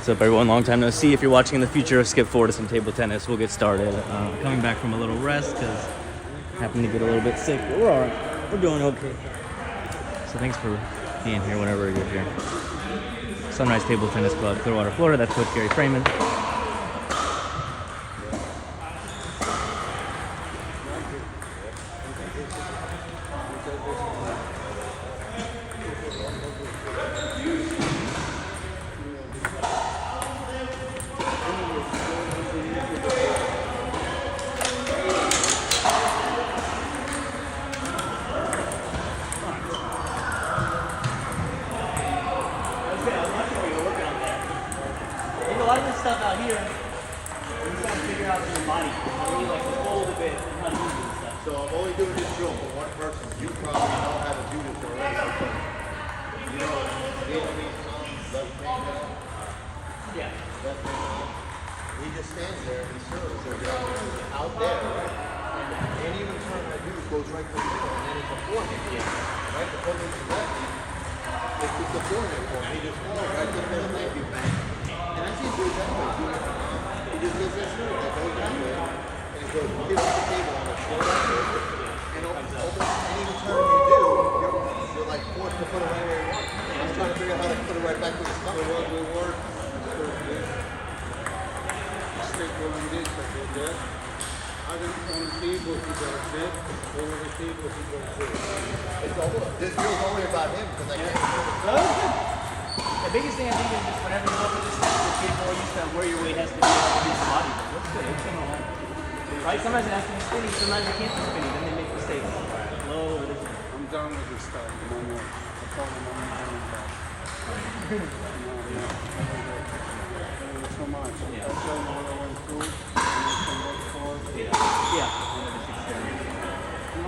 What's up, everyone? Long time no see. If you're watching in the future, skip forward to some table tennis. We'll get started. Coming back from a little rest because I happened to get a little bit sick, but we're all right. We're doing okay. So thanks for being here whenever you're here. Sunrise Table Tennis Club, Clearwater, Florida. That's Coach Gary Fraiman. Stuff out here, you just gotta figure out your body. You need like to hold a bit and how to use it and stuff. So I'm only doing this drill for one person. You probably know how to do this already. You know, left hand down. Yeah. Left hand down. He just stands there and he serves. So out there, right? And any return I do goes right to the middle, and then it's a forehand. Yeah. Right? The forehand is lefty. It's the forehand for me. He just falls right to the middle. Thank you, bang. And I see it goes that way too. It just goes this way. It goes that way. And it goes, gives the table on the floor. And almost any return you do, you're like forced to put it right where you want. I'm trying to figure out how to put it right back where it's coming. We work. Straight going this, like that. On the table, he's going to sit. Over the table, he's going to sit. This feels only about him because I can't. The biggest thing I think is just whenever you look at this stuff, just get more used to where your weight has to be to use the body. Looks good. It's coming along. Right? Sometimes it has to be spinning. Sometimes it can't be spinning. Then they make mistakes. Low over this. I'm done with this stuff. No more. I told him I'm not doing that. No. Thank you so much. Yeah. I'll show you what I went through. And you can look for. Yeah.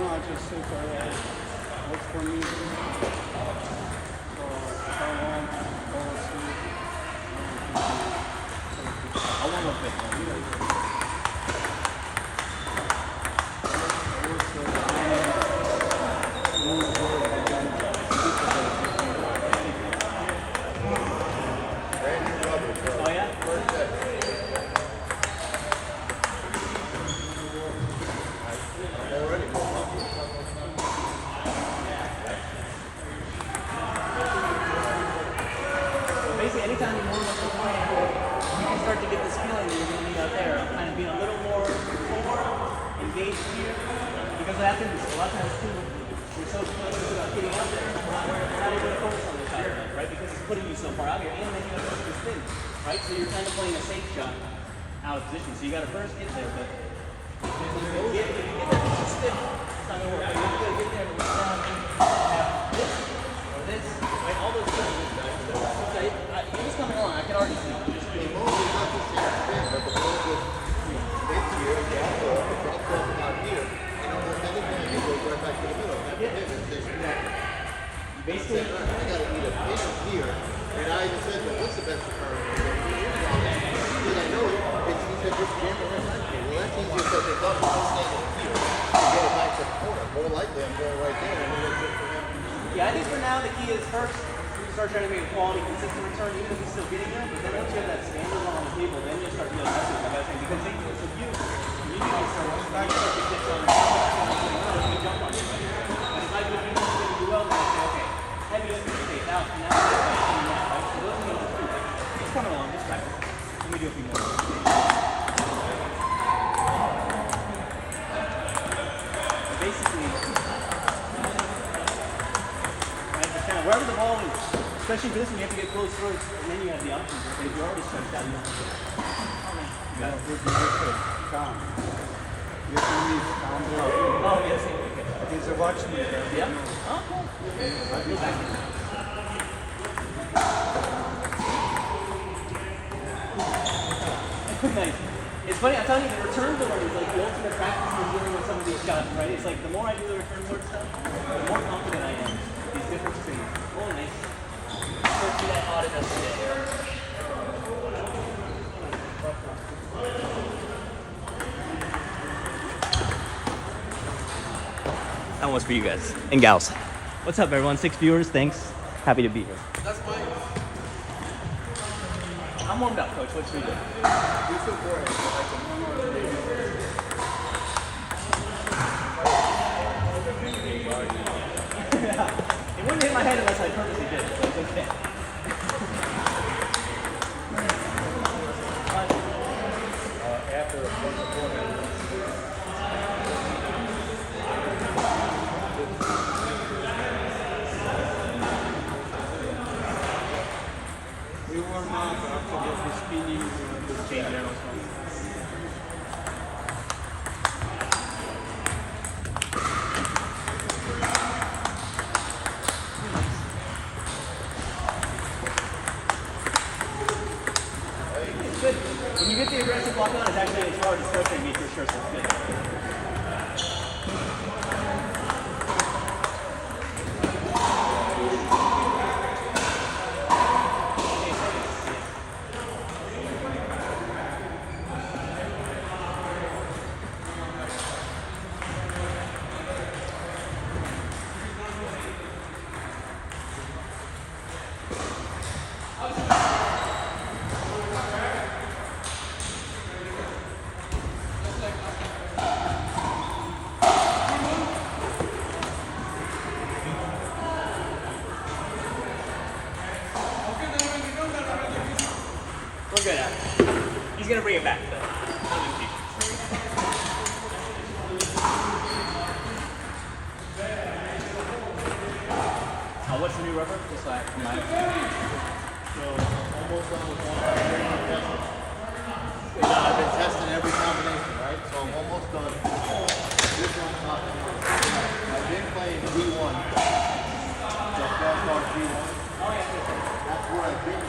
No, I just think what's for me. So if I want, I want to fit. Oh yeah? Basically, anytime you warm up the plan, you can start to get this feeling that you're going to need out there. Kind of being a little more engaged here. Because what happens is a lot of times too, you're so focused about getting out there, we're not able to focus on the shot, right? Because it's putting you so far out here, and then you have to this spin, right? So you're kind of playing a safe shot out of position. So you got to first get there, but if you get that spin, it's not going to work. You have to get there and reach down and have this or this, right? All those things. You're just coming along. I can already see. The ball is not the same spin, but the ball goes this here, drops off, it drops off about here, and almost anything it goes right back to the middle. That's the difference. There's nothing. Basically, I got to eat a pin here, and I even said, well, what's the best return? Because I know it's easier just jam it right back here. Well, that's easier because they thought I'm standing here to get it back to the corner. More likely, I'm going right there, and then it's good for him. yeah, I think for now the key is first start trying to make a quality, consistent return, even if he's still getting there. But then once you have that standard on the table, then you'll start to feel aggressive. Like I was saying, because you can start to get on the jump on it. And if I do it really well, then I say, okay, heavy space out, and now it's right? So those are the two. Just coming along, just practice. Let me do a few more. Basically, wherever the ball is, especially for this one, you have to get close first, and then you have the options. But if you're already stretched out, you don't have to. You got it. calm. You need to calm down. Oh, yes. Okay. He's a watchman. Yeah. Oh, cool. I'll go back. Nice. It's funny, I'm telling you, the return board is like the ultimate practice for dealing with some of these shots, right? It's like the more I do the return board stuff, the more confident I am. These different strings. Oh, nice. Don't do that hot enough today. That one's for you guys and gals. What's up, everyone? 6 viewers. Thanks. Happy to be here. That's fine. I'm warmed up, coach. What should we do? Do some forehand. So I can It wouldn't hit my head unless I purposely did it, so it's okay. after a forehand. We warm up after the spinning. Change it also. It's good. When you get the aggressive block on, it's hard to start to meet for sure, so it's good. We're good at it. He's going to bring it back, though. What's the new rubber? Just like mine. So almost done with one. I've been testing every combination, right? So I'm almost done. This one's not the one. I've been playing G1. The Belfast G1. Oh, yeah. That's where I've been.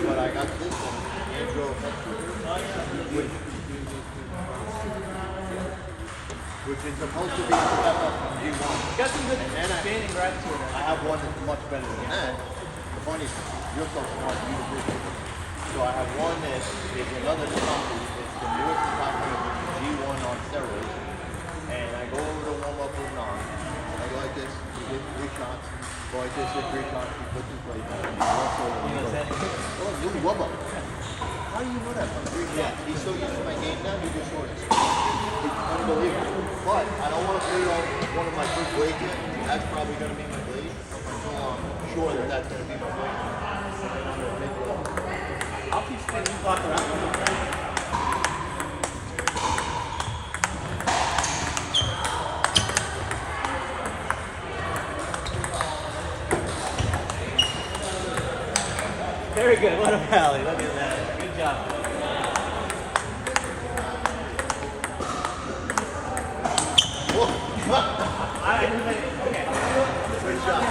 But I got this one, Andro, which is supposed to be a step up from G1. It's got some good spin and grab to it. I have one that's much better than that. The funny thing, you're so smart, you do this. So I have one that is another copy. It's the newest copy of the G1 on steroids. And I go over to warm up with Nan. I go like this, you hit 3 shots. Go like this, hit 3 shots, you put 2 plates on. Oh, you wubba. How do you know that from 3 shots? He's so used to my game now, he just short it. It's unbelievable. But I don't want to play on one of my first blades yet. That's probably going to be my blade. Until I'm sure that that's going to be my blade. I'll keep spinning. You block around. Very good. What a rally. Look at that. Good job. Okay. Good shot.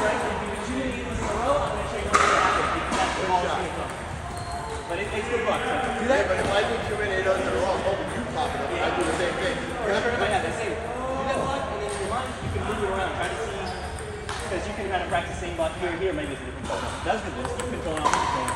But it's good luck. Do that? But if I do too many, it doesn't at all. Oh, you pop it up. I do the same thing. Remember, yeah, they say, do that block, and then in your mind, you can move it around. Try to see, because you can kind of practice the same block here, maybe it's a different block. That's good. Just keep controlling off the thing.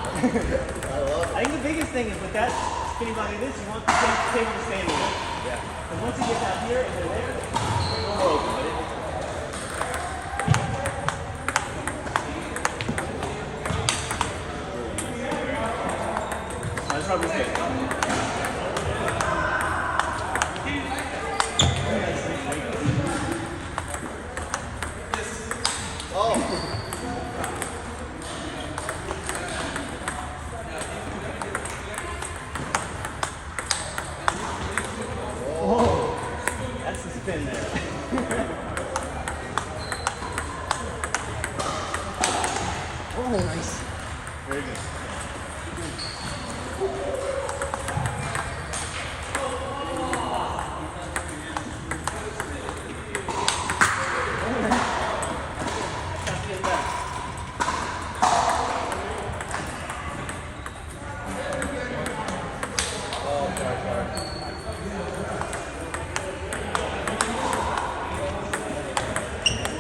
I think the biggest thing is with that spinning body like this, you want the table to stay in the middle. Yeah. Because once it gets out here and then there, it's more open. But it's that's rubber's good. Oh. That's the spin there. Oh, nice. Very good.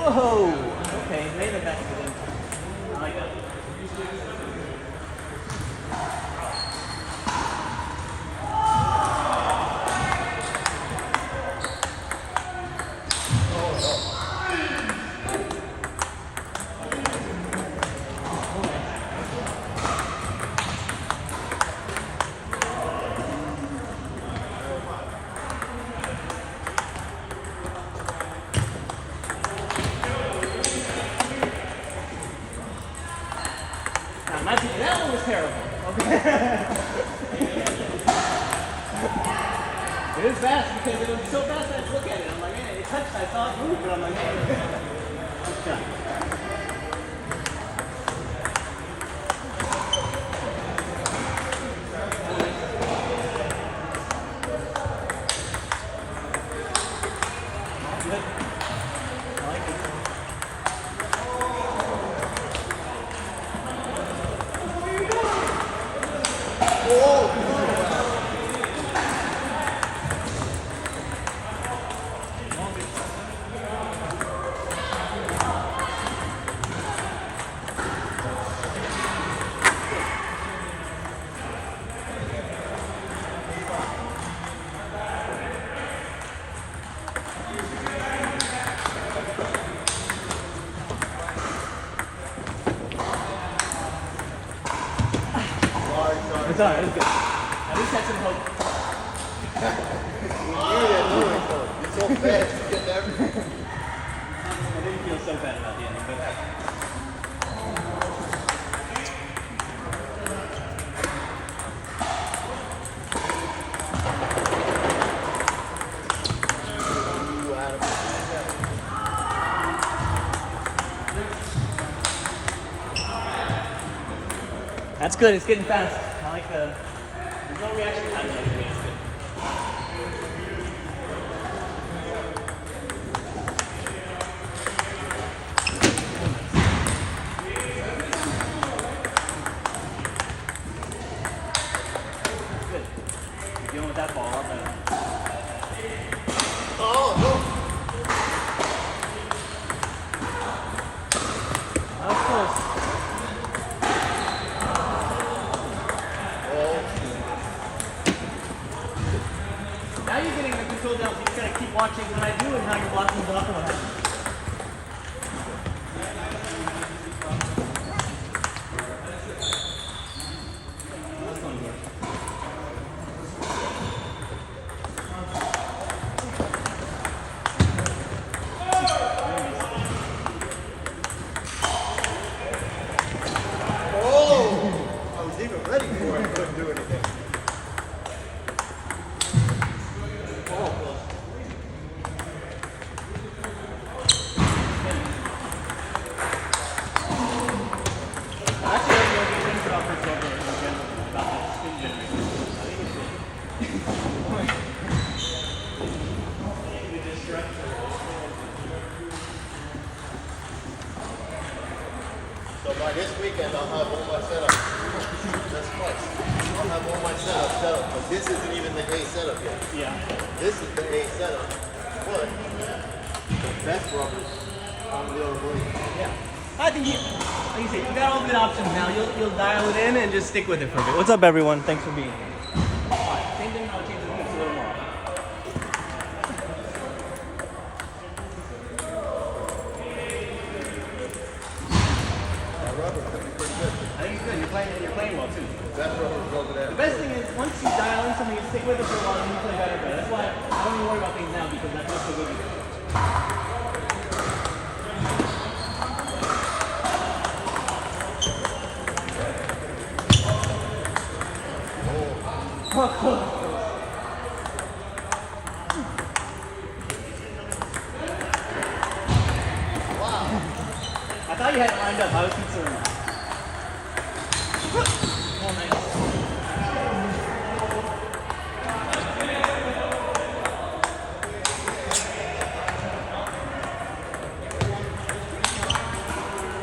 Whoa! Okay, made it back to the I like that. It is fast because it was so fast I had to look at it. I'm like, man, it touched, I saw it move, but I'm like, hey, good shot. Good. I like it. It's alright, it's good. At least had some hope. You're so fast, you get everything. I didn't feel so bad about the ending, but that's good, it's getting fast. I like the, there's no reaction time like it. It's good. Good. You're dealing with that ball up there. Oh, no. That was close. Now you're getting the control down, so you just gotta keep watching what I do and how you're blocking it up and what happens. That's one good. Oh! I was even ready for it. I couldn't do anything. Actually, I was going to think about this over in general, about the spin generator. I think it's good. You just stretch it. So by this weekend, I'll have all my setup. That's twice. I'll have all my setup set up, but this isn't even the A setup yet. Yeah. This is the A setup, but the best rubbers on the other way. Yeah. I think like you say, you got all good options now. You'll dial it in and just stick with it for a bit. What's up, everyone? Thanks for being here. Alright, same thing, I'll change the hoops a little more. That rubber could be pretty good. I think it's good. You're playing well too. Best rubbers over there. The best thing is once you dial in something, you stick with it for a while and you play better. But that's why I don't even worry about things now because I feel so good with it. I thought you had it lined up. I was concerned. Oh, nice.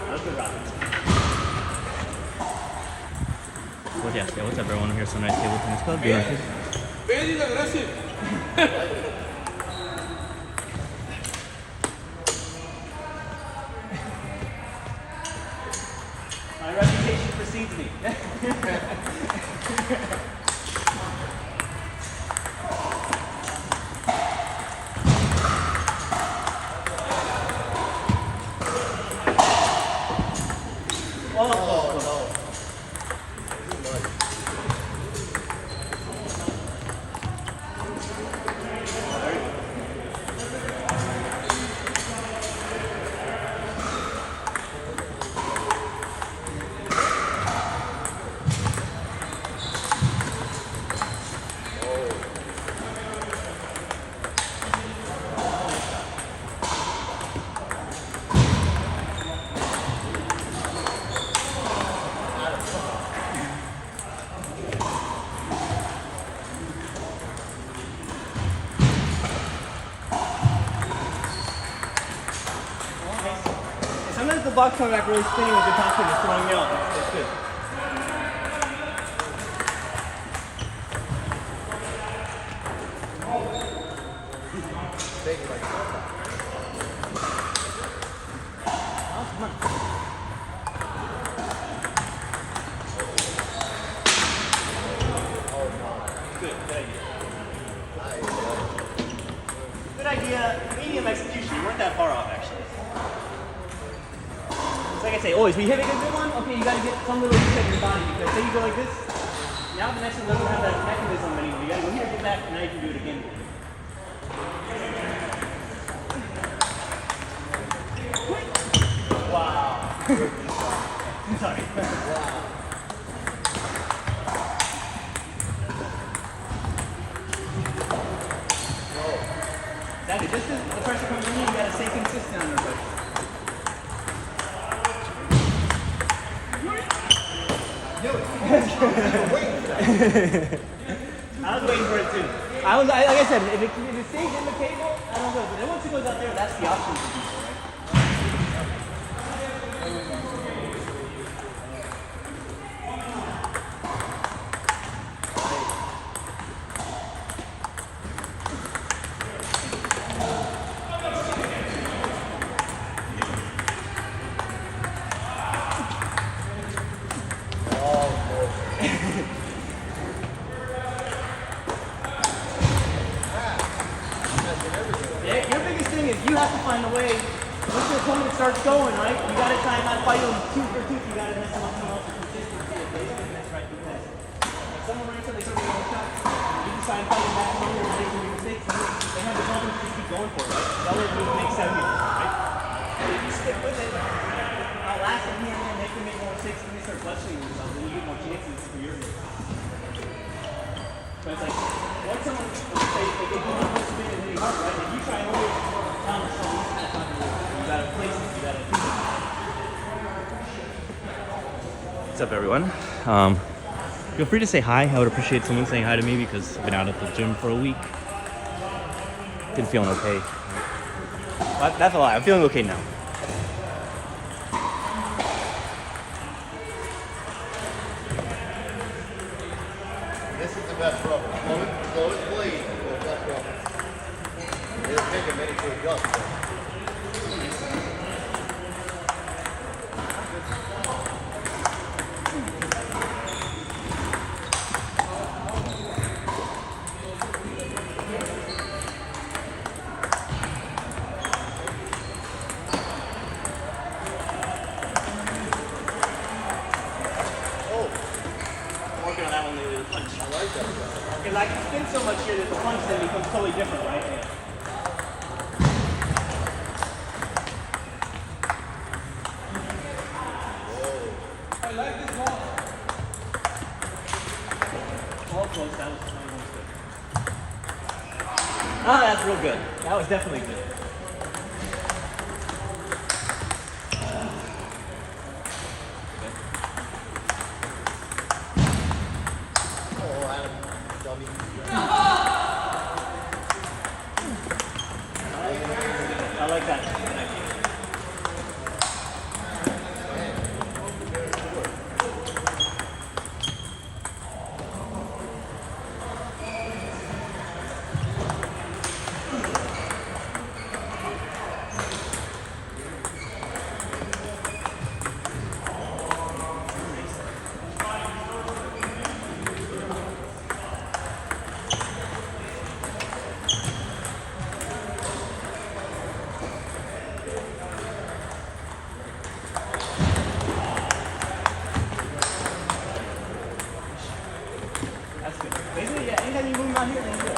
That's good, Robin. Well, yeah, what's up, everyone? I'm here at Sunrise Table Tennis Club. Doing it. Very aggressive. My reputation precedes me. Oh, no. Too much. box coming back really spinny with the top spin. It's throwing me off. It's good. Take it like that. Oh, come on. Good idea. Good idea. Medium execution. You weren't that far off, actually. It's like I say, always, when you hit a good one, okay, you gotta get some little reset in your body, because say you go like this, now the next one doesn't have that mechanism anymore. You gotta go here, get back, and now you can do it again. Wow. Sorry. Wow. Exactly. Just as the pressure comes in you, you gotta stay consistent on the pressure. I was waiting for it too. Like I said, if it stays in the cable, I don't know. But then once it goes out there, that's the option for people, right? Your biggest thing is you have to find a way. Once your opponent starts going, right? You got to try and not fight them tooth for tooth. You got to mess them up someone else's consistency. That's right. Because if someone ranks up, they start getting shot. You just try and fight them back along and make some mistakes. They have the confidence to just keep going for it, right? That way you make 7 meters, right? So if you stick with it, outlast them here and there, make them make more mistakes, and they start questioning themselves, then you get more chances for your mistakes. But it's like, once someone, they get one full spin and hitting hard, right? If you try and always counter someone, that's not going to work. You gotta place it, you gotta do it. What's up, everyone? Feel free to say hi. I would appreciate someone saying hi to me because I've been out at the gym for a week. Been feeling okay. But that's a lie. I'm feeling okay now. This is the best rubber. Slowest blade is the best rubber. It'll take a minute to adjust. Working on that one lately, the punch. I like that. Because I can spin so much here that the punch then becomes totally different, right? Yeah. I like this one. All close, that was almost good. Ah, that's real good. That was definitely good. Oh, Adam, dummy. I like that. That's good. Basically, yeah, anytime you move out here, then you're good.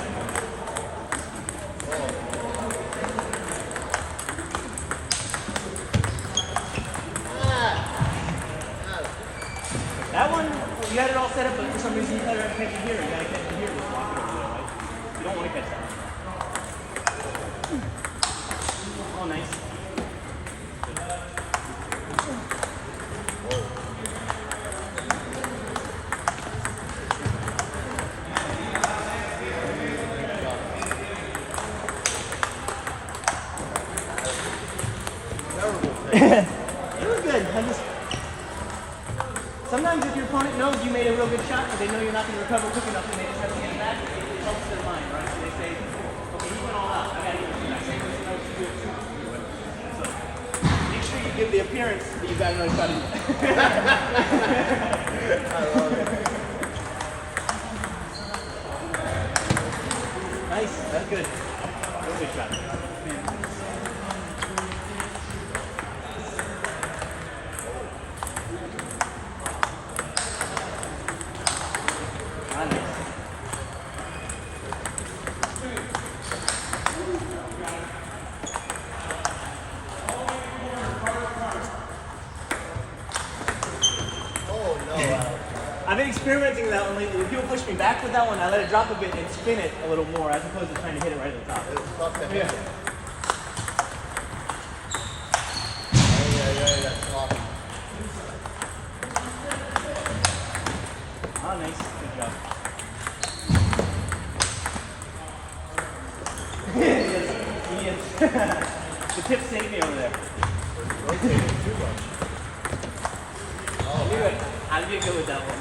That one, you had it all set up, but for some reason you thought you were going to catch it here. You got to catch it here with walk it over there, right? You don't want to catch that one. Oh, nice. Terrible thing. It was they know you're not going to recover quick enough, and they just have to get it back. It helps their mind, right? So they say, okay, he went all out. I got to get this back. Same as you do it too. So make sure you give the appearance that you got another shot in. I love it. Nice. That's good. Real good shot. I've been experimenting with that one lately. When people push me back with that one, I let it drop a bit and spin it a little more as opposed to trying to hit it right at the top. It's tough to hit. Yeah. Yeah, that's awesome. Oh, nice. Good job. Yes. The tip saved me over there. Rotating too much. I knew it. I'd be good with that one.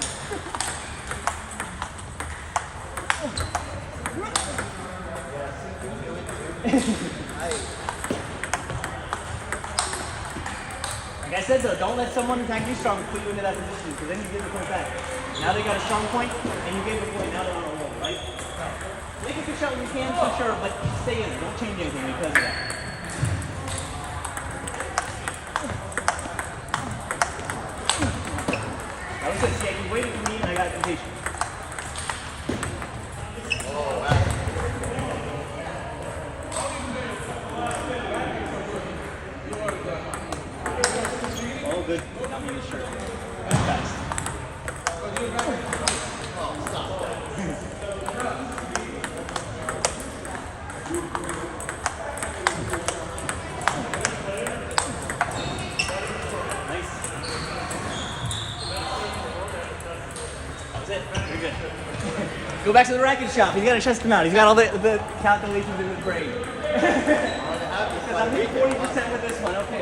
Like I said though, don't let someone who's actually strong put you into that position because then you give the point back. Now they got a strong point and you gave the point, now they're on a roll, right? Make a good shot when you can, for sure, but stay in it. Don't change anything because of that. I was just saying, you waited for me and I got impatient. Oh, wow. Oh, good. Got me in his shirt. Fast. Oh, stop that. Nice. That was it. Very good. Go back to the racket shop. He's got to test him out. He's got all the calculations in his brain. I'm hitting 40% with this one. Okay.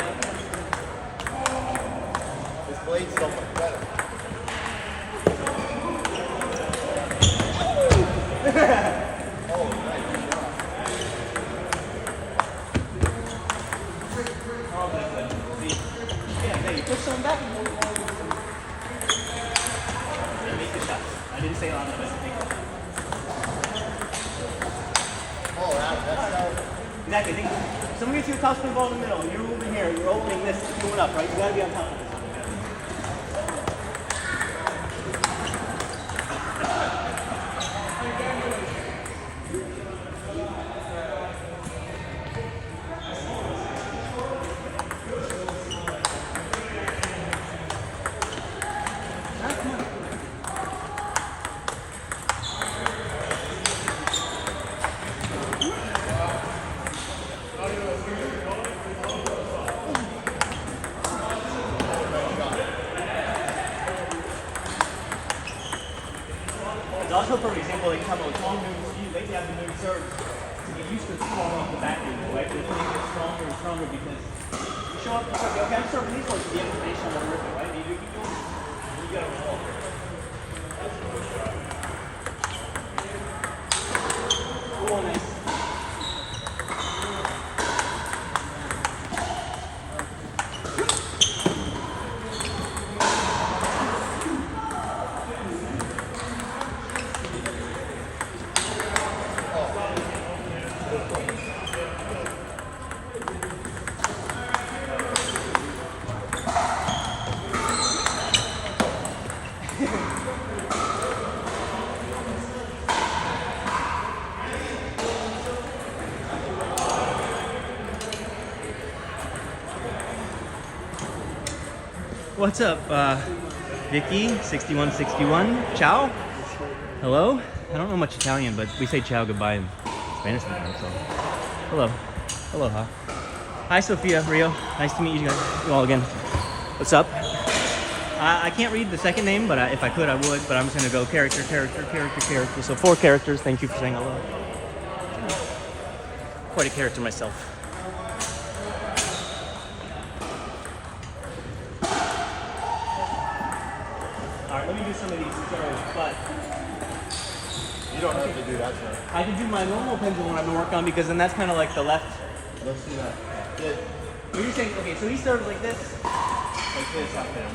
This blade's so much better. Oh, nice shot. Oh, good, good. See? Yeah, there you push someone back and hold on. Yeah, make the shot. I didn't say a lot of it. Oh, that's Exactly. Think, if someone gets you a top spin ball in the middle, and you're moving here, you're opening this, going up, right? You got to be on top of this. Also, for example, like talk about long moves, you lately have been doing serves to get used to throwing off the back move, right? But it's going to get stronger and stronger because you show up, you say, okay, I'm serving these ones to the information of the ripple, right? And you keep doing it, you got to roll. Oh, nice. What's up, Vicky, 6161, ciao, hello? I don't know much Italian, but we say ciao goodbye in Spanish sometimes, so. Hello, aloha. Hi, Sophia, Rio, nice to meet you guys all again. What's up? I can't read the second name, but if I could, I would, but I'm just gonna go character, character, character, character. So 4 characters, thank you for saying hello. Quite a character myself. Alright, let me do some of these tutorials, but You don't have to do that, sir. I can do my normal pendulum when I've been working on because then that's kind of like the left. Let's see that. Yeah. But you're saying, okay, so he started like this out there.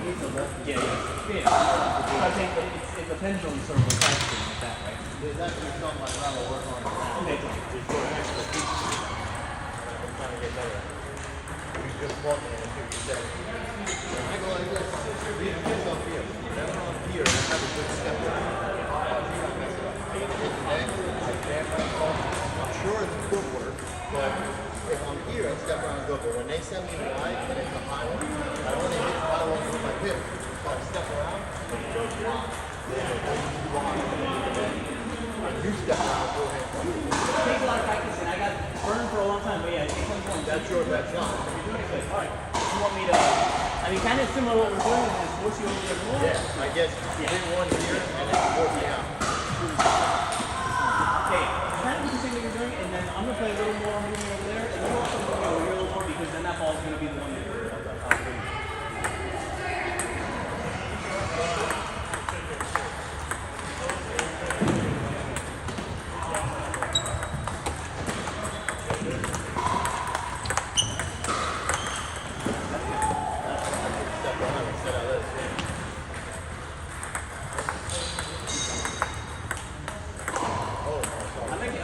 Yeah. So I'm saying it's the pendulum sort of like that, right? There's actually something like that we'll work on. Okay. It's your expertise. I'm trying to get better at it. You just walk in and 50 seconds. When I go like this, leave this up here. Whenever I'm here, I have a good step around. I'm sure it's footwork, but if I'm here, I step around and go. But when they send me wide and it's a high one, I don't want to hit the high one with my hip. So I step around and go wide. You step around, go ahead. It takes a lot of practice, and I got burned for a long time, but yeah, it takes one. That's your best shot. You're doing it good. All right. You want me to? I mean, kind of similar to what we're doing. Just force you over there more. Yeah, I guess bring one here and then force me out. Okay, kind of do the same thing you're doing, and then I'm gonna play a little more moving over there, and you also move over here a little more because then that ball's gonna be the one that you're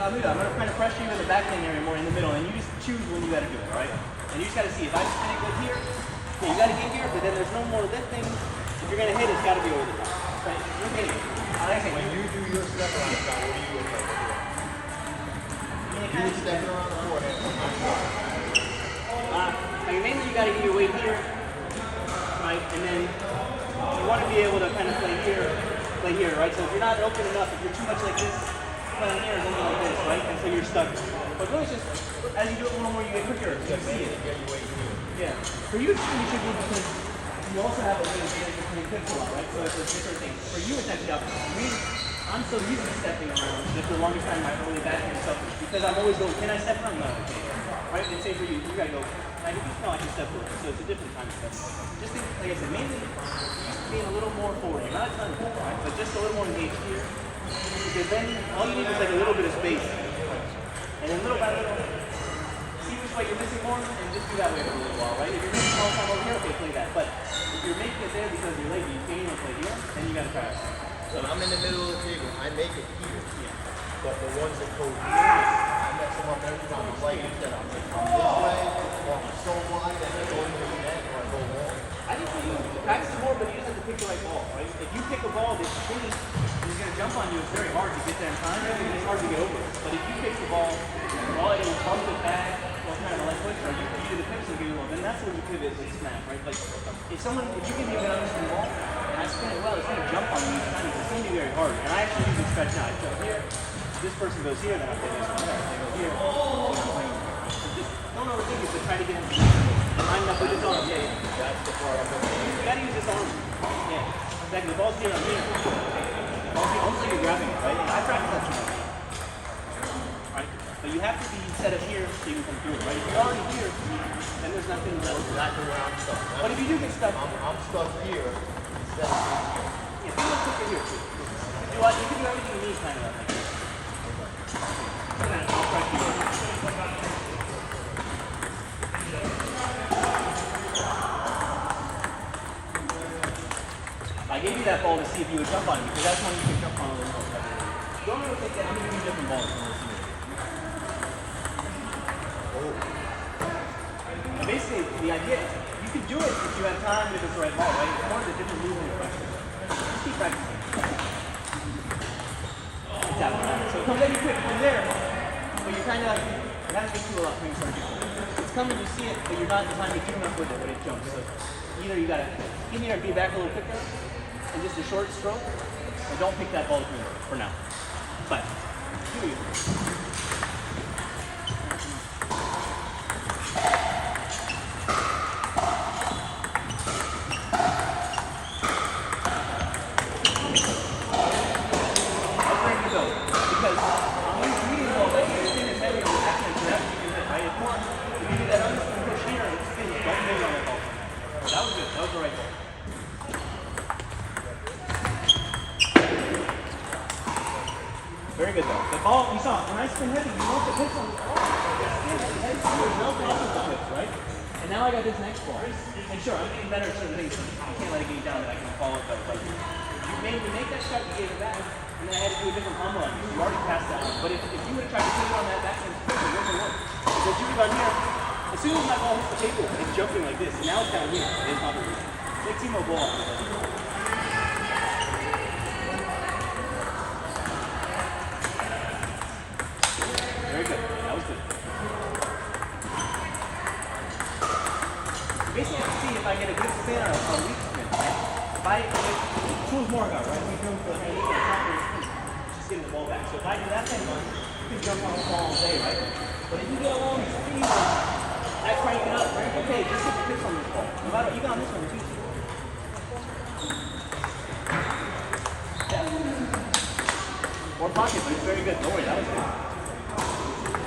I'm gonna kind of pressure you in the backhand area more in the middle, and you just choose when you gotta do it, right? And you just gotta see if I spin it good here, okay, you gotta get here, but then there's no more lifting. If you're gonna hit, it's gotta be over the top. Right? You're hitting it. When you do your step around, what do you look like? You step around the forehand. I mean, mainly you gotta get your weight here, right? And then you want to be able to kind of play here, right? So if you're not open enough, if you're too much like this, playing here is only like this, right? And so you're stuck. But really, it's just as you do it a little more, you get quicker. You see it. Yeah. For you, you should be because you also have a way of playing pips a lot, right? So it's a different thing. For you, it's actually opposite. For me, I'm so used to stepping around just for the longest time my early backhand stuff because I'm always going, can I step around? No, okay. Right? And same for you. You gotta go. I can step forward. So it's a different time step. Just think, like I said, mainly being a little more forward. You're not a ton forward, right? But just a little more engaged here. Because then all you need is like a little bit of space. And then little by little, see which way you're missing more and just do that way for a little while, right? If you're missing all the time over here, okay, play that. But if you're making it there because you're lazy, you can't even play here, then you gotta try it. So I'm in the middle of the table. I make it here. Yeah. But the ones that go here, I mess them up every time. It's like you said, I'm this way, or I'm so wide that I go into the net or I go long. I think for you, practice more, but you just have to pick the right ball, right? If you pick a ball that's pretty, he's going to jump on you, it's very hard to get there in time, and it's hard to get over it. But if you pick the ball, it'll bump it back, or kind of like push, or you do the picks and get it low, then that's when you pivot and snap, right? Like, if you give me a good underspin ball, and I spin it well, it's going to jump on you each time, it's going to be very hard. And I actually use it stretch now. I jump here, this person goes here, then I play this one there, they go here, so just don't overthink it, but try to get him line up with his arm. Yeah, yeah. That's the part I'm looking You gotta use this arm. Yeah. Exactly. The ball's here, I'm here. Ball's here. Almost like you're grabbing it, right? I practice that too. Right? But you have to be set up here so you can come through it, right? If you're already here, then there's nothing to That's exactly where I'm stuck. But if you do get stuck, I'm stuck here instead of here. yeah, feel like quicker here too. You can do everything you need kind of like this. I'll try to do it. I gave you that ball to see if you would jump on it because that's when you can jump on a little more. Don't ever take that. I'm going to give you different balls. And basically, the idea is you can do it if you have time and if it's the right ball, right? It's more of the different movement and practice. Just keep practicing. It's that one. So it comes at you quick from there, but you kind of get too a lot when you start getting it. It's coming, you see it, but you're not in time to keep enough with it when it jumps. So either you got to get here and be back a little quicker, and just a short stroke, or don't pick that ball for now. But, do you? That's where you go. Because on these medium balls, I think the spin is heavy on the backhand, so that's what you can hit, right? It's more, if you do that underspin push here and it spins, don't bang on that ball. That was good. That was the right ball. good though. The ball, you saw, when I spin heavy, you want the pitch on the ball. There's no problem with the pitch, right? And now I got this next ball. And sure, I'm getting better at certain things. I can't let it get down that I can follow it better. But you made me make that shot, you gave it back, and then I had to do a different combo on you. You already passed that one. But if you would have tried to put it on that backhand, it wouldn't work. Because you got here, as soon as my ball hits the table, it's jumping like this. And now it's kind of weird. It's not weird. Take two more balls. Very good. That was good. Basically, I have to see if I get a good spin or a weak spin. Right? If tools more ago, right? We do for the just getting the ball back. So if I do that thing, you can jump on the ball all day, right? But if you get a long speed, that's cranking up, right? Okay, just hit the pitch on this ball. No matter, you got on this one too. Yeah. Or pocket, but it's very good. Don't worry, that was good.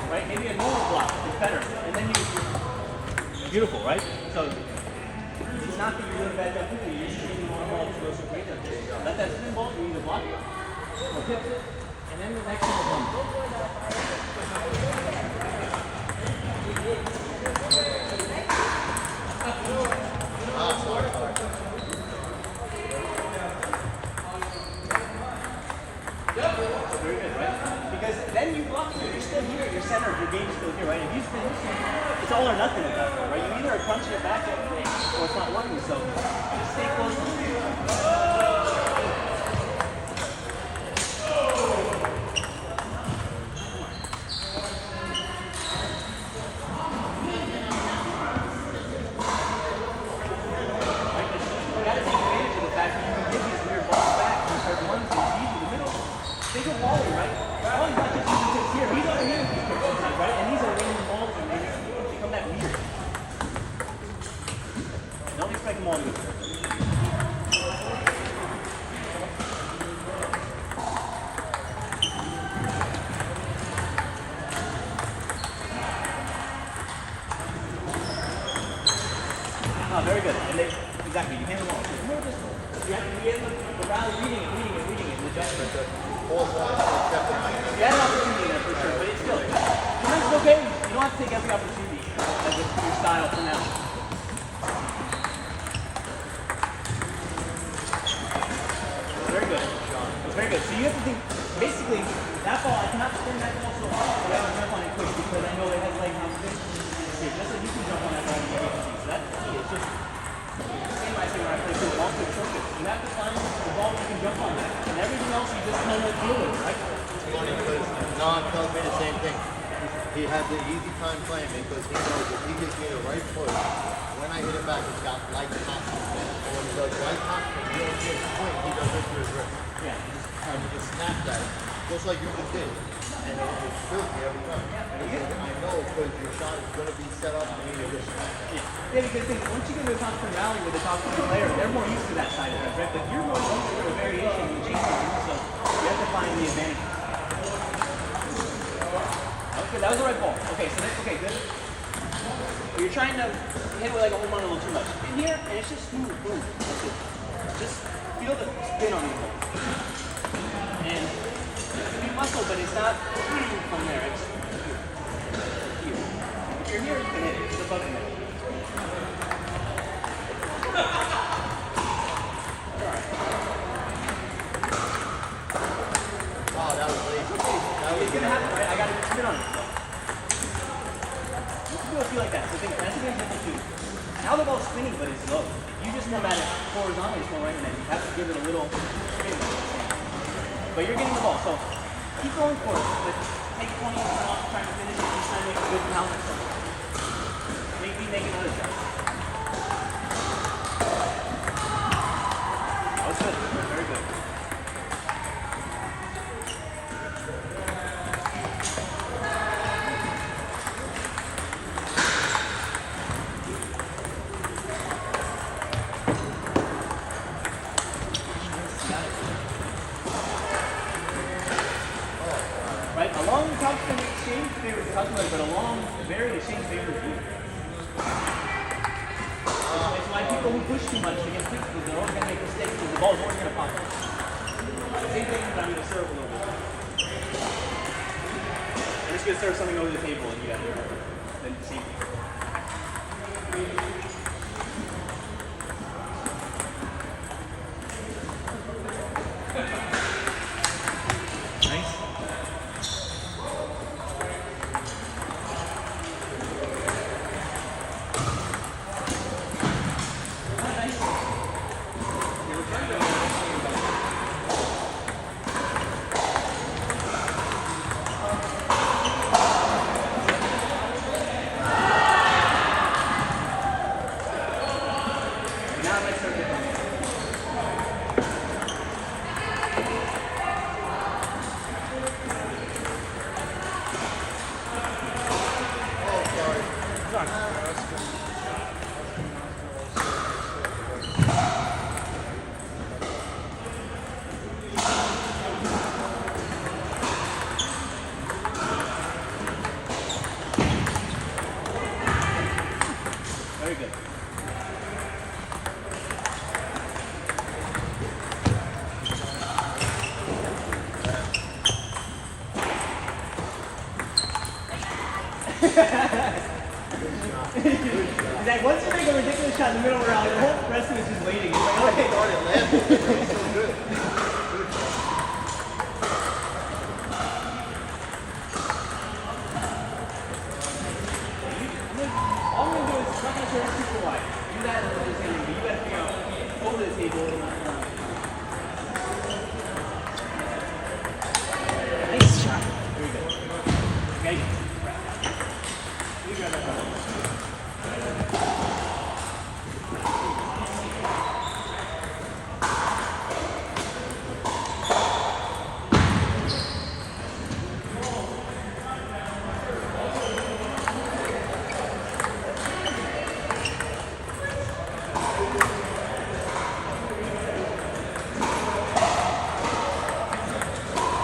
Right? Maybe a normal block is better. And then beautiful, right? So it's not that you're doing a bad job quickly, you're just shooting on the ball to go so great. Let that spin ball, you either block it or tip it. And then the next one will come. Very good, right? Because then you block it, you're still here, your center, your game is still here, right? If you spin this one, it's all or nothing at that point, right? You either are punching it back at or it's not working, so just stay close to the very good. And they, exactly, you hand them all. You have to be able to rally, reading it, and adjustment. You had an opportunity there for sure, but it's still, sometimes it's okay. You don't have to take every opportunity as your style for now. Very good. It's very good. So you have to think, basically, that ball, I cannot spin that ball so hard, but I have to jump on it quick because I know it has leg competition. Just so you can jump on that ball and get it. So that's the key. It's just the same I say when I play pool, ball quick circuit. You have to find the ball you can jump on that. And everything else you just kind of deal with, right? It's funny because John tells me the same thing. He has an easy time playing because he knows if he gives me the right foot, when I hit it back, it's got light top. And when he does light top, and you don't get a swing, he does this to his wrist. Yeah. And he just snaps at it, just like you just did. And it kills me every time. And he says, I know because your shot is going to be set up and you just snap. Yeah, because once you get to the top 10 rally with the top 10 player, they're more used to that side of it, right? But you're more used to the variation and changing it, so you have to find the advantage. Okay, that was the right ball. Okay, so that's okay, good. But you're trying to hit with like a home run a little too much. In here, and it's just smooth, boom. That's it. Just feel the spin on these balls. And it can be muscle, but it's not from there. It's here. If you're here, you can hit it. It's above the middle. Wow, that was lazy. It's gonna happen, right? I gotta spin on it. You can do a feel like that. So think, that's a good example too. Now the ball's spinning, but it's low. You just format it horizontally, it's more right, and then you have to give it a little spin. But you're getting the ball, so keep going for it. But take 20 off, trying to finish it, just trying to make a good counter. Maybe make another shot. That was good. Very good. Right? A long top spin exchange favors the customer, but a long varied exchange favors you. It's why people who push too much against people, they're always going to make mistakes because the ball's always going to pop up. Same thing, but I'm going to serve a little bit. I'm just gonna serve something over the table and you got it. Then see. Nice. Very good. Zach, once you make a ridiculous shot in the middle of the round, the whole rest of it's just waiting. It's like, okay. It's so good. All I'm gonna do is not gonna turn it super wide. Do that and then just but you gotta figure out over the table and not around. Nice shot. Very good. Okay. You grab that one.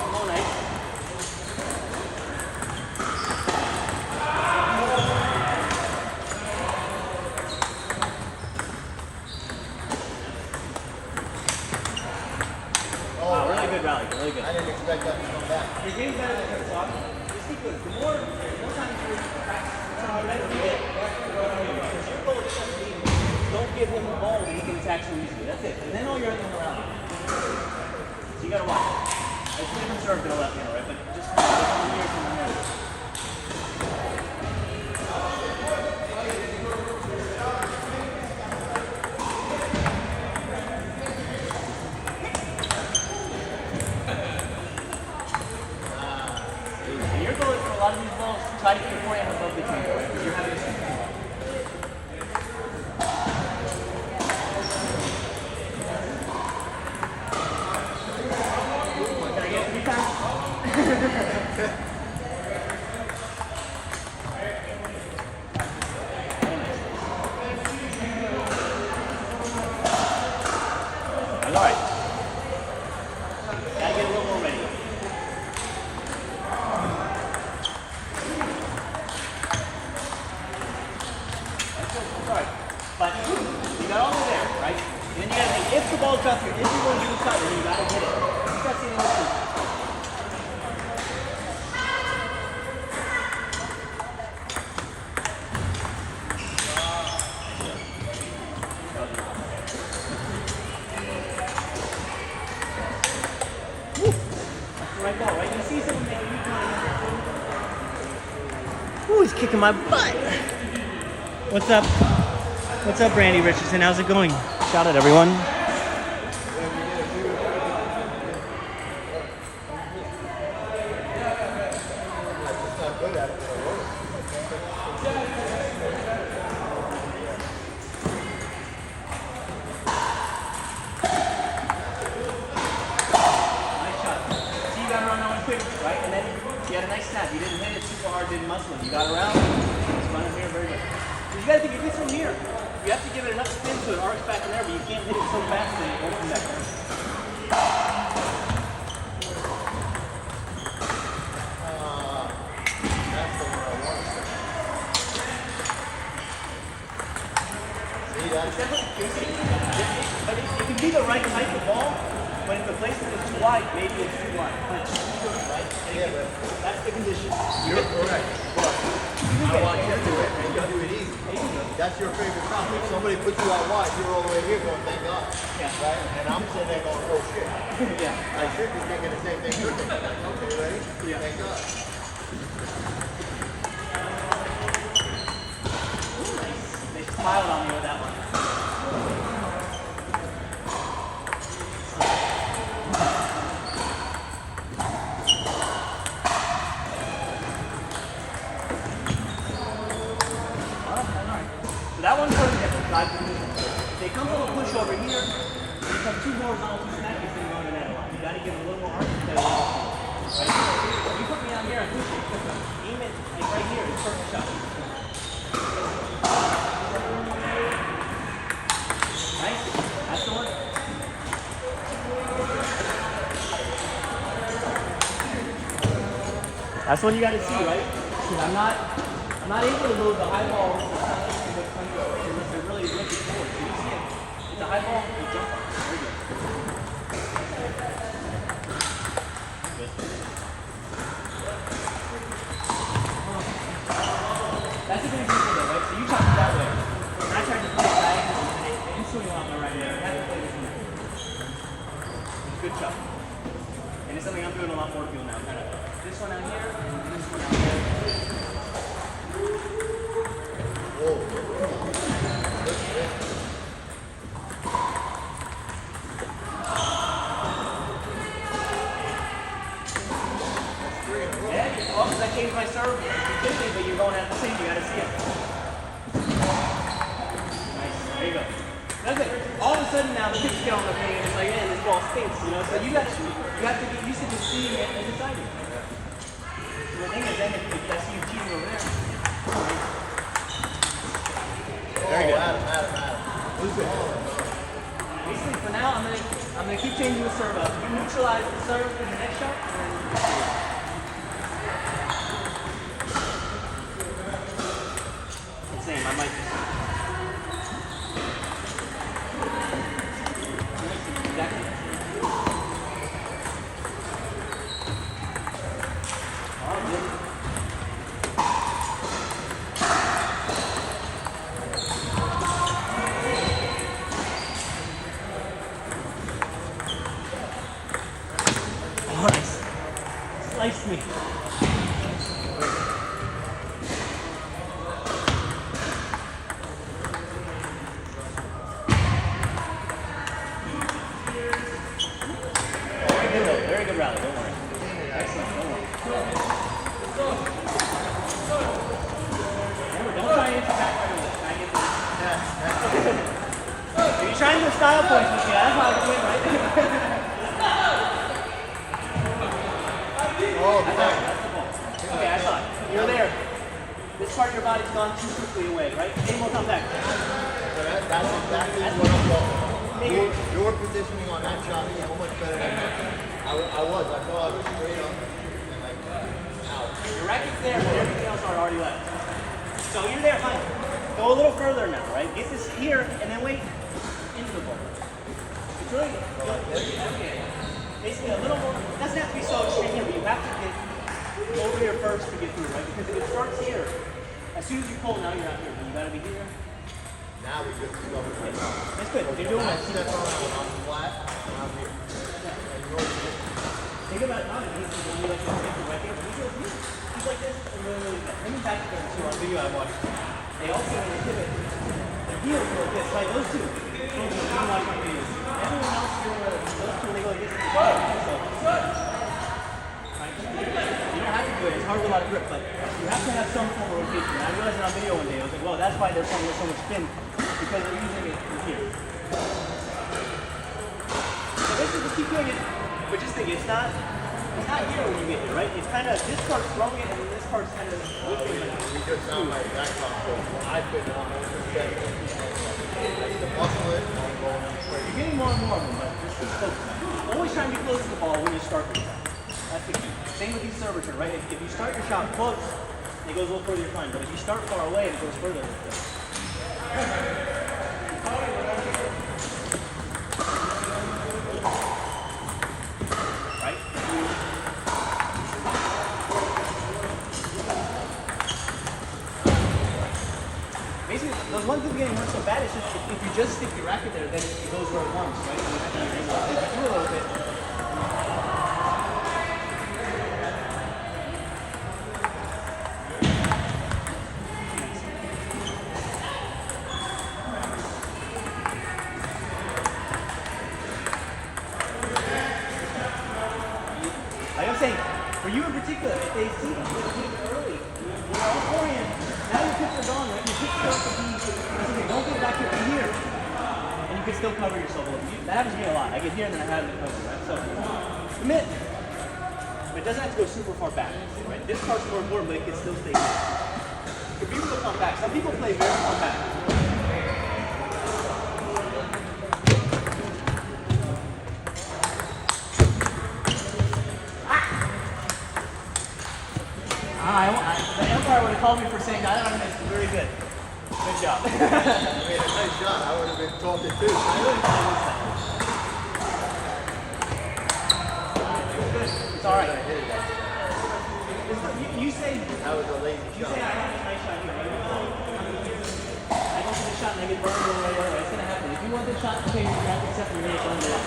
Oh, nice. Wow, really good rally. Really good. I didn't expect that to come back. You're getting better at this, Bob. Just keep going. The more times you practice, the better you get. Because your goal is just don't give him the ball that he can attack so easily. That's it. And then all you're in the rally. So you gotta watch. It's a different serve than a left hand, right? But just from here to here. And your goal is for a lot of these balls, try to get your forehand above the table, right? Because you're having to. Can I get 3 times? That's all right. Gotta get a little more ready. Sorry. But you got all the way there, right? And then you gotta think, if the ball drops here, if you're going to the side, then you gotta hit it. You gotta see the motion. Woo! That's the right ball, right? You see someone make a huge money. Ooh, he's kicking my butt. What's up? What's up, Randy Richardson? How's it going? Shout out, everyone. It's not good at it. Nice shot. See, you got around that one quick, right? And then you had a nice snap. You didn't hit it super hard, didn't muscle it. You got around. Just run it here, very good. So you got to think, if it's from here, you have to give it enough spin so it arcs back in there, but you can't hit it so fast that it won't come back there. That's the one I want to say. See, that's It's definitely juicy, but it can be the right type of ball, But if the placement is too wide, maybe it's too wide. But it's too short, right? Yeah, but That's the condition. you're correct. But I want you to do it and you do it easy. That's your favorite shot. If somebody puts you out wide, you're all the way here going, thank God. Yeah. Right? And I'm sitting there going, oh shit. Yeah. I should be thinking the same thing you're thinking. Like, okay, ready? Yeah. Thank God. They smiled on me with that one. So that one's sort of different. If they come from a push over here, they come too horizontal, too snappy, it's going to go into that a lot. You got to give it a little more arc to play with. Right? If you put me down here and push it, aim it like right here, it's a perfect shot. Nice. That's the one. That's what you got to see, right? Because I'm not able to load the high ball unless they're really looking forward. Can you see it? It's a high ball. You jump on it. Very good. That's a good example though, right? So you chop it that way. And I tried to play it diagonal and it instantly went on my right hand. I have to play this one. Good chop. And it's something I'm doing a lot more feel now. Kind of this one out here and this one out there. Yeah, well, I changed my serve completely, but you're going at the same. You got to see it. Nice. There you go. That's it. All of a sudden now the pitch get on the thing and it's like, man, this ball stinks, you know. So you have to get used to just seeing it and deciding. So the thing is, then if I see you cheating over there. Very good. Basically, for now, I'm gonna keep changing the serve up. You neutralize the serve in the next shot, and then same. I might just. Exactly. Oh, good. Oh, nice. Sliced me. Very good rally, don't worry. Excellent, don't worry. Remember, don't try and interact right away. Try and get this. If you're trying to do style points with me, that's how I win, right? Oh, That's the ball. Okay, I saw it. You're there. This part of your body's gone too quickly away, right? Any more come back. that's exactly what I'm talking about. Your positioning on that shot is so much better than mine. I thought I was straight up and like out. Your racket's there, but everything else are already left. So you're there, fine. Go a little further now, right? Get this here and then wait into the ball. It's really okay. Basically a little more. It doesn't have to be so extreme here, but you have to get over here first to get through, right? Because if it starts here, as soon as you pull, now you're not here. But you gotta be here. Now we just discovered it. That's good. You're doing I it. step on I'm flat and I'm here. And you know what you do? Think about it now. He's when you like this paper right there. He's like this and really, really fast. Maybe back there too on video I watched. They also when they pivot, their heels go like this, right? Those two. You can watch my videos. Everyone else doing those two, they go like this. You don't have to do it. It's hard with a lot of grip, but you have to have some form of rotation. And I realized it on video one day. I was like, well, that's why there's so much spin because they're using it from here. So basically, just keep doing it. But just think, it's not here when you get here, right? It's kind of this part's throwing it, and then this part's kind of. We just sound like that comes I couldn't 100%. I need to muscle it and I'm going crazy. You're getting more and more of them, but just keep focused. Always try and be close to the ball when you start your shot. That's the key. Same with these serve return, right? If you start your shot close, it goes a little further, you're fine. But if you start far away, it goes further. one thing getting hurt so bad is just if you just stick your racket there, then it goes where it wants, right? So if you do a little bit. Like I'm saying, for you in particular, if they see you early, all forehand, now your pitch is on, right? Your pitch starts to be, okay, don't get back here from here. And you can still cover yourself a little bit. That happens to me a lot. I get here and then I have it covered, right? So, commit. But it doesn't have to go super far back, right? This part's more important, but it can still stay here. If you look on back, some people play very far back. The umpire would have called me for saying that. I don't know. It's very good. Good job. I made a nice shot. I would have been talking too. It's all right. You say That was a lazy you shot. say I have a nice shot here. I go for the shot and I get burned away. It's gonna happen. If you want the shot, okay, you have to accept you're gonna get burned away.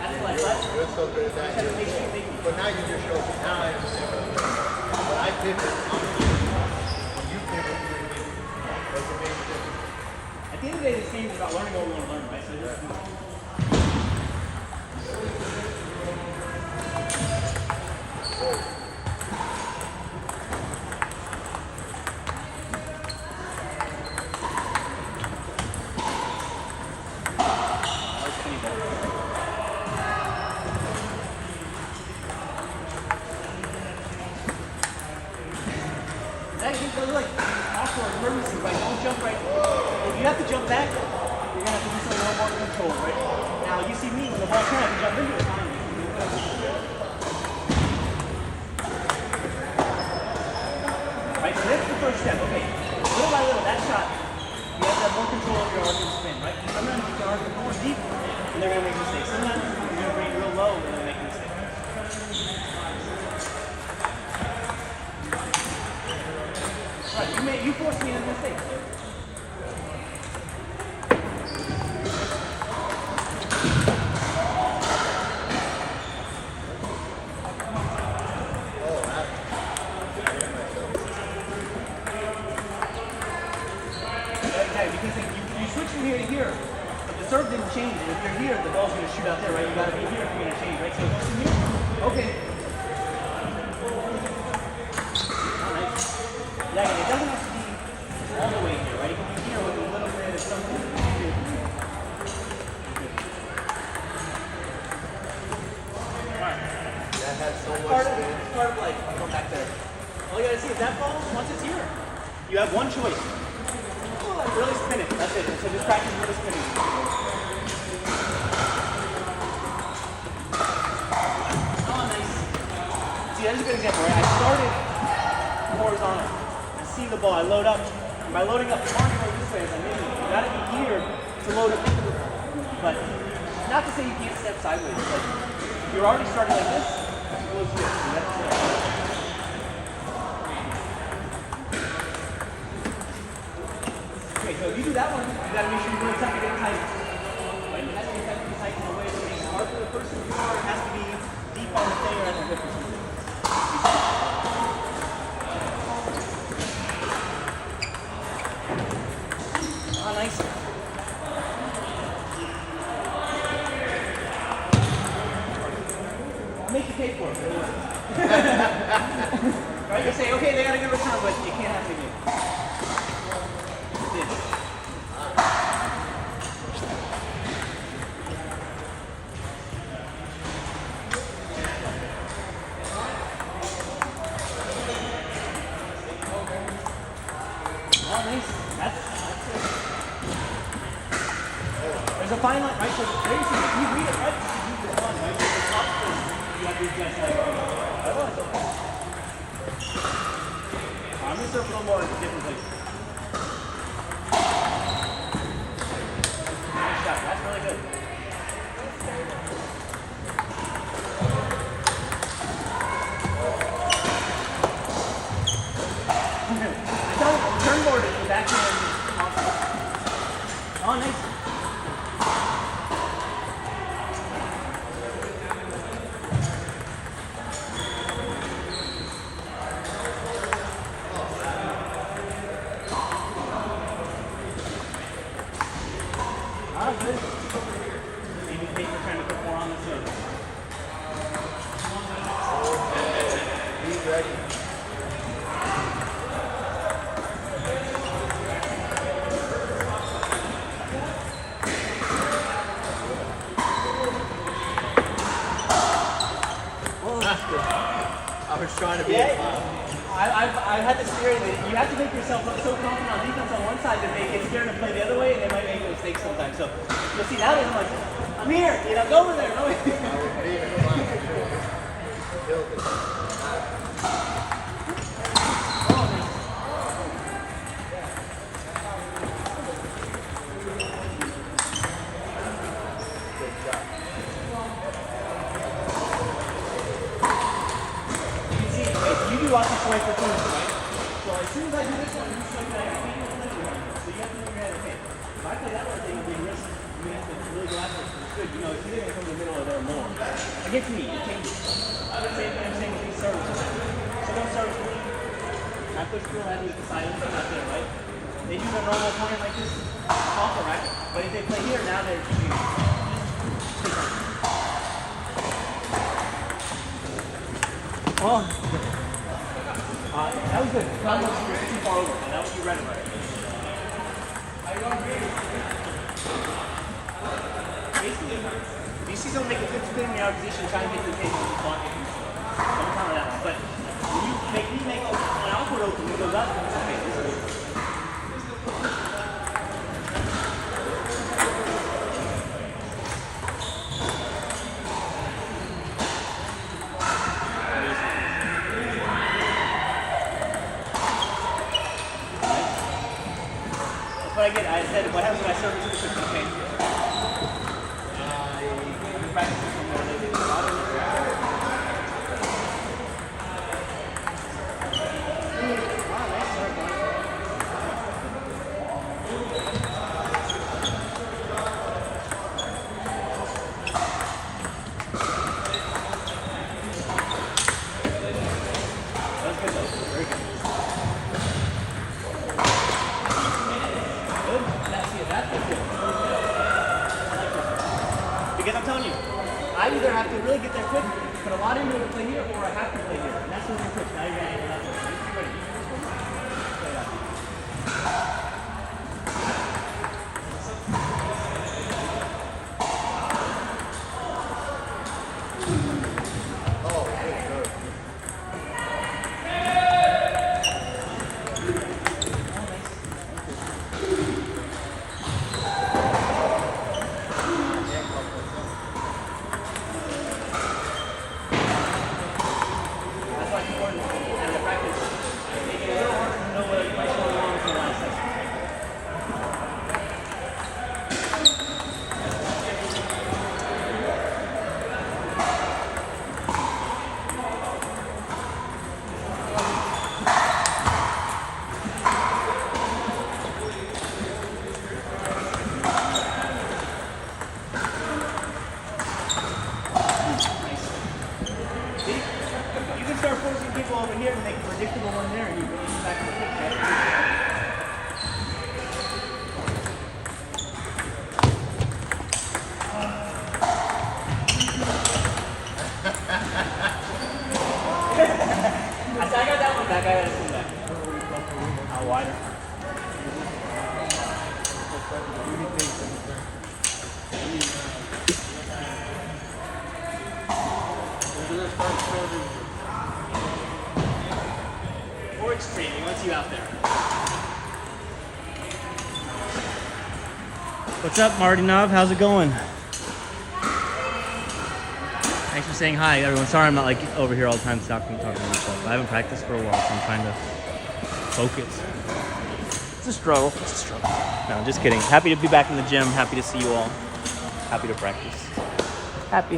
That's what I thought. You're so good at that. Just have to make sure you make it. But now you just showed me. Now I understand. But I pivot. When you pivot, you're in. That's a big difference. At the end of the day, this game is about learning what we want to learn, right? So just that is like also an emergency, right? Don't jump right. If you have to jump back, you're gonna have to do something a little more control, right? Now you see me when the ball turns, I can jump into it. Right, so that's the first step. Okay, little by little, that shot, you have to have more control of your arc and spin, right? Sometimes you can arc more deep, and they're gonna make mistakes. Sometimes you're gonna bring it real low, and they're gonna make a mistake. Right, you forced me into a mistake. Okay, because you switch from here to here, but the serve didn't change. And if you're here, the ball's going to shoot out there, right? You got to be here if you're going to change, right? So from here, okay. Yeah, it doesn't have to be all the way here, right? It can be here with a little bit of something. Alright. That has so much Part spin. of life. I'll come back there. All you gotta see is that ball, once it's here, you have one choice. Really spin it. That's it. So just practice really spinning. Oh, nice. See, that's a good example, right? I started horizontal. I see the ball. I load up. And by loading up, the mark goes this way as I move. You gotta be here to load up into the ball. But not to say you can't step sideways. But if you're already starting like this, you go here. So that's it. Okay, so if you do that one, you gotta make sure you really tuck it in tight. Right? It has to be tucked in tight in a way that makes it hard for the person to score. It has to be deep on the thing or at the hip or something. Oh, nice. I'll make you pay for it. Right? You say, okay, they got a good return, but you can't have to give. Oh, nice. That's it. There's a fine line, right? So there you see, you read it, right? You use the one, right? So the top first, you have these guys like, oh, it's okay. I'm going to serve a little more differently. Nice shot. That's really good. I tell you, turn board is the backhand. nice. Ah, good. Maybe Paper trying to put more on the surface. Be ready. I was trying to be a clown. I've had this theory that you have to make yourself look so confident on defense on one side that they get scared to play the other way and they might make mistakes sometimes. So you'll see now that I'm like, I'm here, you know, go over there, go over there. I was being a clown for sure. Killed it. Good shot. You can see, you do lots of swing for turns, right? So as soon as I do this one, you swing that, your feet will flip behind you. So you have to know your head, okay, if I play that one, they will be risk. You have to really go after it. It's good, you know, it's either going to come to the middle or there more. Against me, it changes. I'm saying with these services. So don't service me. I push through, I do the side, everything out there, right? They do their normal opponent like this, off the rack. But if they play here, now they're Oh. That was good. That was too far over. And that was you read about it. Basically, if you see someone make a good spin in your position, try and get the table and block it. Don't counter that one. But when you make an outward open, it goes up. Okay, this is good. What I get, I said, what happens when I serve is a quick campaign? I've been practicing some more lately. Nice serve, that was good though, very good. Because I'm telling you, I either have to really get there quick, put a lot into it to play here, or I have to play here. And that's what you're pushing. Now you're going to handle that one. You're ready. Play it out. Oh, good serve. That's why it's important as a practice. Make it a little harder to know whether you might go along with your last session. See? You can start forcing people over here and make a predictable one there, and you bring them back to the pitch, right? I said, I got that one back, I got this one back. How wider? Or extreme, he wants you out there. What's up, Marty Nov? How's it going? Thanks for saying hi, everyone. Sorry I'm not like over here all the time talking to myself. I haven't practiced for a while, so I'm trying to focus. It's a struggle. It's a struggle. No, just kidding. Happy to be back in the gym. Happy to see you all. Happy to practice. Happy.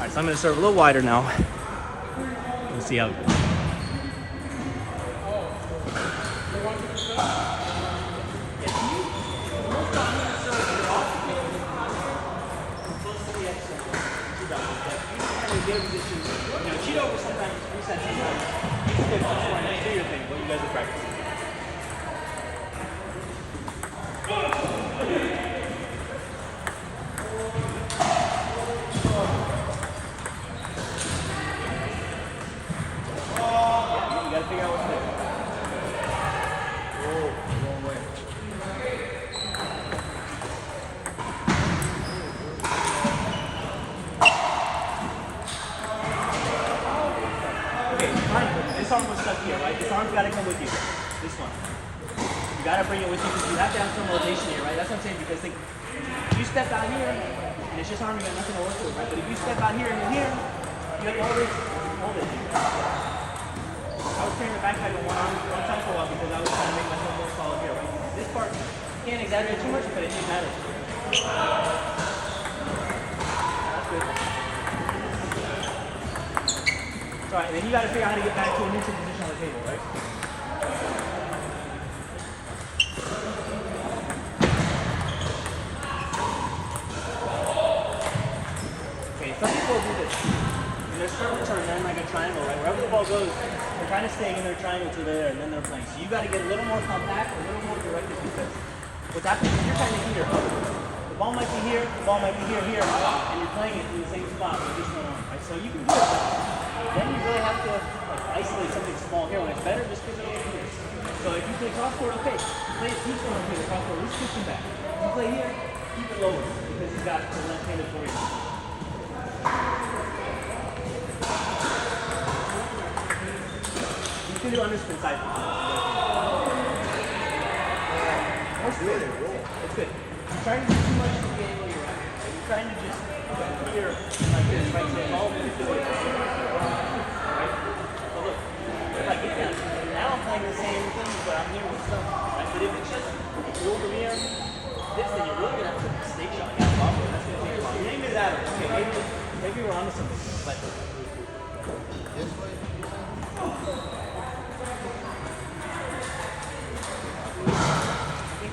Alright, so I'm gonna serve a little wider now. We'll see how it goes. Cheat over sometimes, reset sometimes. You can do your thing, what you guys are practicing. Yeah, you gotta figure out what's there. Oh, wrong way. Okay, fine. This arm was stuck here, right? This arm's gotta come with you. This one. You gotta bring it with you because you have to have some rotation here, right? That's what I'm saying, because think, you step out here, and it's just arm, you got nothing to work with, right? But if you step out here and then here, you have to always hold it. I was training the backside with one time for a while because I was trying to make myself more solid here, right? This part, you can't exaggerate too much, but it didn't matter. That's good. Alright, and then you gotta figure out how to get back to a neutral position on the table, right? Okay, some people do this. And they're starting to turn, they're in like a triangle, right? Wherever the ball goes, they're trying to stay in their triangle to there, and then they're playing. So you gotta get a little more compact, a little more directed, because what's happening is you're kind of here. The ball might be here, the ball might be here, and you're playing it in the same spot with this one on, right? So you can do it, but then you really have to like isolate something small here. When it's better, just put it over here. So if you play cross court, okay, play it deep over here, cross court, just push him back. If you play here, keep it lower, because he's got the left-handed for you. You can do underspin side. That's good. It's good. You're trying to do too much to get anywhere you're at. You're trying to just here like this, right? So all moves the way. Right? So look, if I get down, now I'm playing the same thing, but I'm here with stuff. Right? But if it's just if you over here, this, then you're really gonna have to snake shot. That's gonna take a while. You ain't do that. Okay, maybe we're onto something. But This way?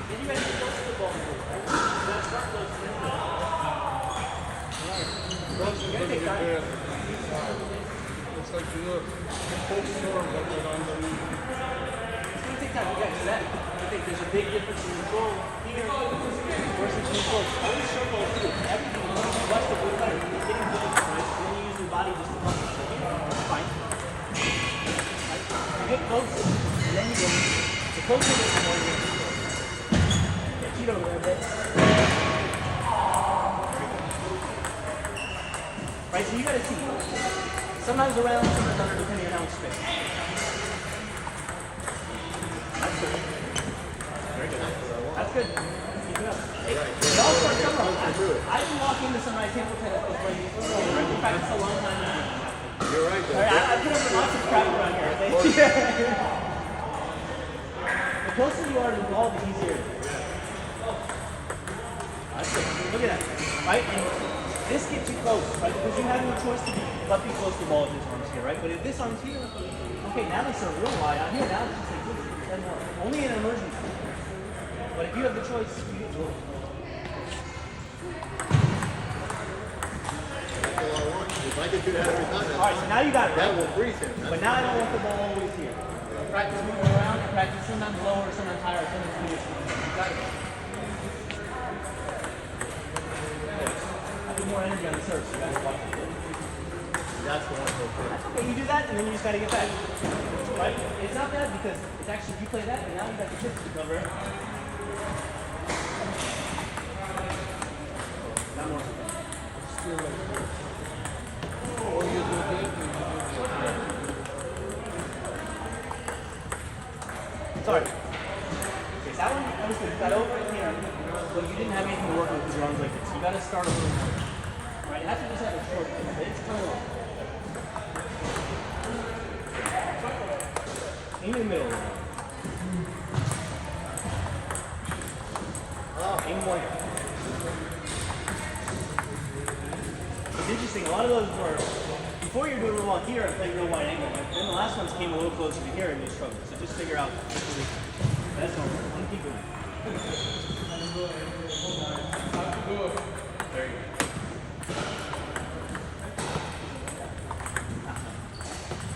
did you guys get close to the ball? You gotta start close to the ball. You're gonna take time. It's like the post storm that went underneath. It's gonna take time. You guys do that. I think there's a big difference in control here versus control. Always circle through everything. Watch the blue cutter. You're getting good, right? Then you use your body just to punch it. It's fine. Right? You get close, and then you go. The closer you get, the more you get. Cheat over there a bit. Right, so you gotta see. Sometimes around, sometimes under, depending on how it's spin. That's good. Very good. That's good. Keep it up. Hey, it all starts somewhere. I can walk into somebody's table tennis and play these. We practice a long time now. You're right, though. I put up lots of crap around here. The closer you are to the ball, the easier it is. That's good. Look at that. Right? And this gets you close, right? Because you have no choice to but be close to the ball if this arm's here, right? But if this arm's here, okay, now they serve real wide out here. Now it's just like this. Doesn't work. Only in an emergency. But if you have the choice, you get to it. That's all I want. If I could do that every time, All right, so now you got it, that right? will freeze him. But now I don't want the ball always here. Practice moving around, and practice sometimes lower, sometimes higher, sometimes bigger. You got it. I put more energy on the serve, so you gotta watch it. That's the one so good. That's okay, you do that, and then you just gotta get back. Right? It's not bad because it's actually, you play that, and now you got the tip to cover. Not more. Still like this. Or you do this, and you do this. Sorry. Okay, so that one was good. You got over it here, but you didn't have anything to work with because your arms like this. You gotta start a little more. Right? You have to just have a short thing, but it's kind of long. In the middle. Aim more. It's interesting, a lot of those were, before you're doing real well here and playing real wide angle, right? Then the last ones came a little closer to here and you struggled. So just figure out. That's normal. I'm keep going. There you go.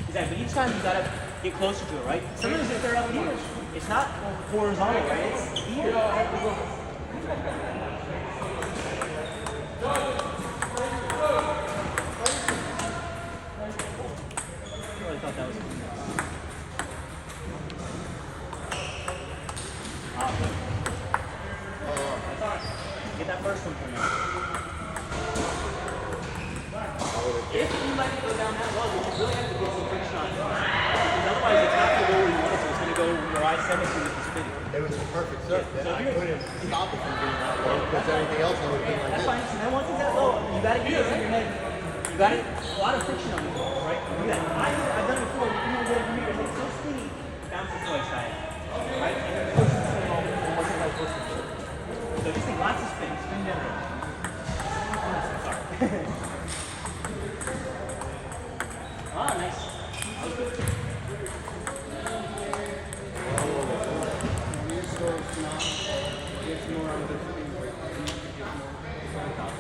Exactly, but each time you gotta get closer to it, right? Sometimes if they're up here, it's not horizontal, right? It's here. I really thought that was get that first one for now. If you let it go down that low, then you really have to get some friction on it. Because otherwise it's not going to go where you want it to. It's going to go where I send it to with the spinning. It was a perfect surf. So I couldn't stop it from being that low because everything else I would have been like That's this. fine. So then once it's that low, you got to get this in your head. You got it, a lot of friction on the ball, right? Look at that. I've done it before. You know, get it from here. It's like so skinny. Bounces to my side. Right? And then pushes the spin all and wasn't like pushing it. So just think lots of spin. Spin down there. Sorry. Ah, nice. That was good. Gets more on the screen, but I need to get more on top.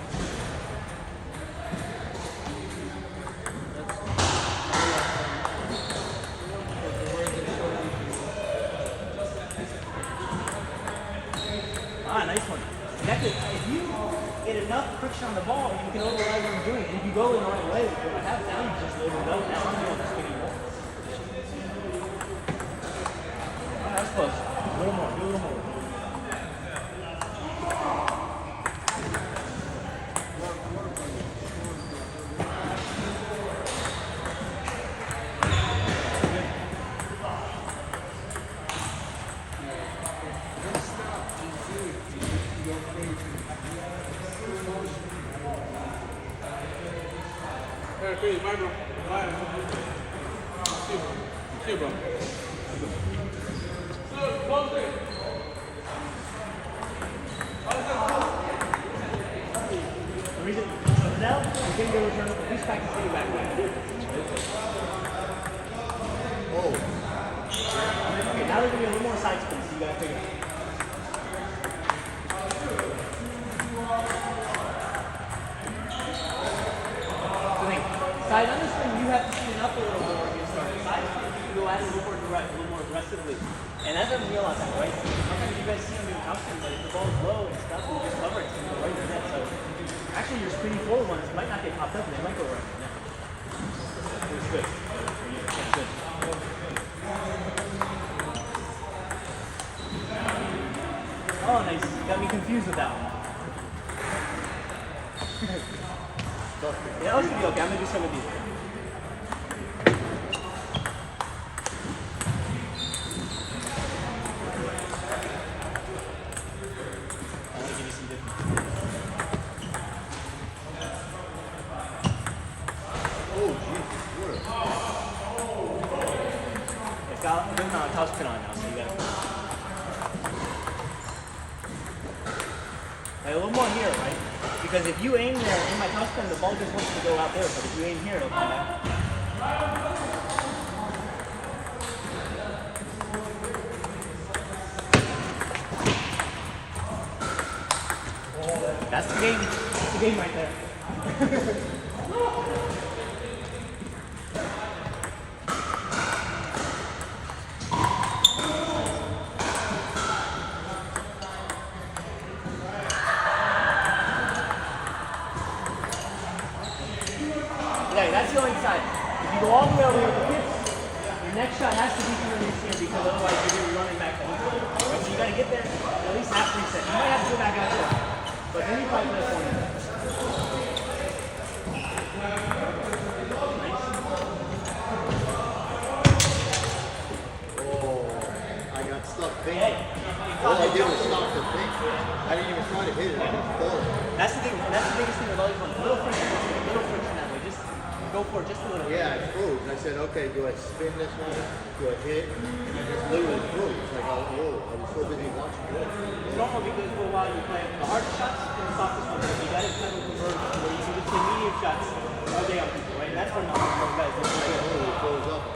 Ah, nice one. Exactly. If you get enough friction on the ball, you can override what I'm doing. And if you go in the right way, what I have now, you just let it go. Now I'm doing the spinning ball. Ah, that's close. A little more. Do a little more. Hey, bye, bro. Bye. See you, bro. The reason, so now, I'm getting to return, at least practice getting back there. Oh, Okay, now there's going to be a little more side spin, so you got to figure it out. Side underspin, you have to spin up a little more when you start. Side spin, you can go at it a little more direct, a little more aggressively. And that doesn't realize that, right? Sometimes you guys see them doing top spin, but if the ball's low and stuff, you just cover it, it's going to go right in the net. So actually, your spinning forward ones might not get popped up, and they might go right in the net. It was good. That's good. Oh, nice. You got me confused with that one. Yeah, that should be okay. I'm gonna do some of these. I'm gonna give you some different. oh, Jesus, what It's got a top spin on now, so you gotta. Like a little more here, right? Because if you aim there in my top spin, the ball just wants to go out there. But if you aim here, it'll come back. That's the game. That's the game right there. Yeah, that's the only side. If you go all the way over here with the hips, your next shot has to be through this here because otherwise you're going to be running back home. Right, so you got to get there at least half reset. You might have to go back out there, but then you probably play a corner. I got stuck thinking. Hey, All I did was stop to think. I didn't even try to hit it. I just pulled it. that's the thing. That's the biggest thing with all these ones. Little friction that way. Just go go for it just a little bit. Yeah, I froze. I said, okay, do I spin this one? Do I hit? And I just literally froze. Like, oh, I was so busy watching it. It's normal because for a while you play the hard shots and the softest ones. You got to kind of convert where you can just play medium shots all day on people, right? And that's when most guys do I totally froze up.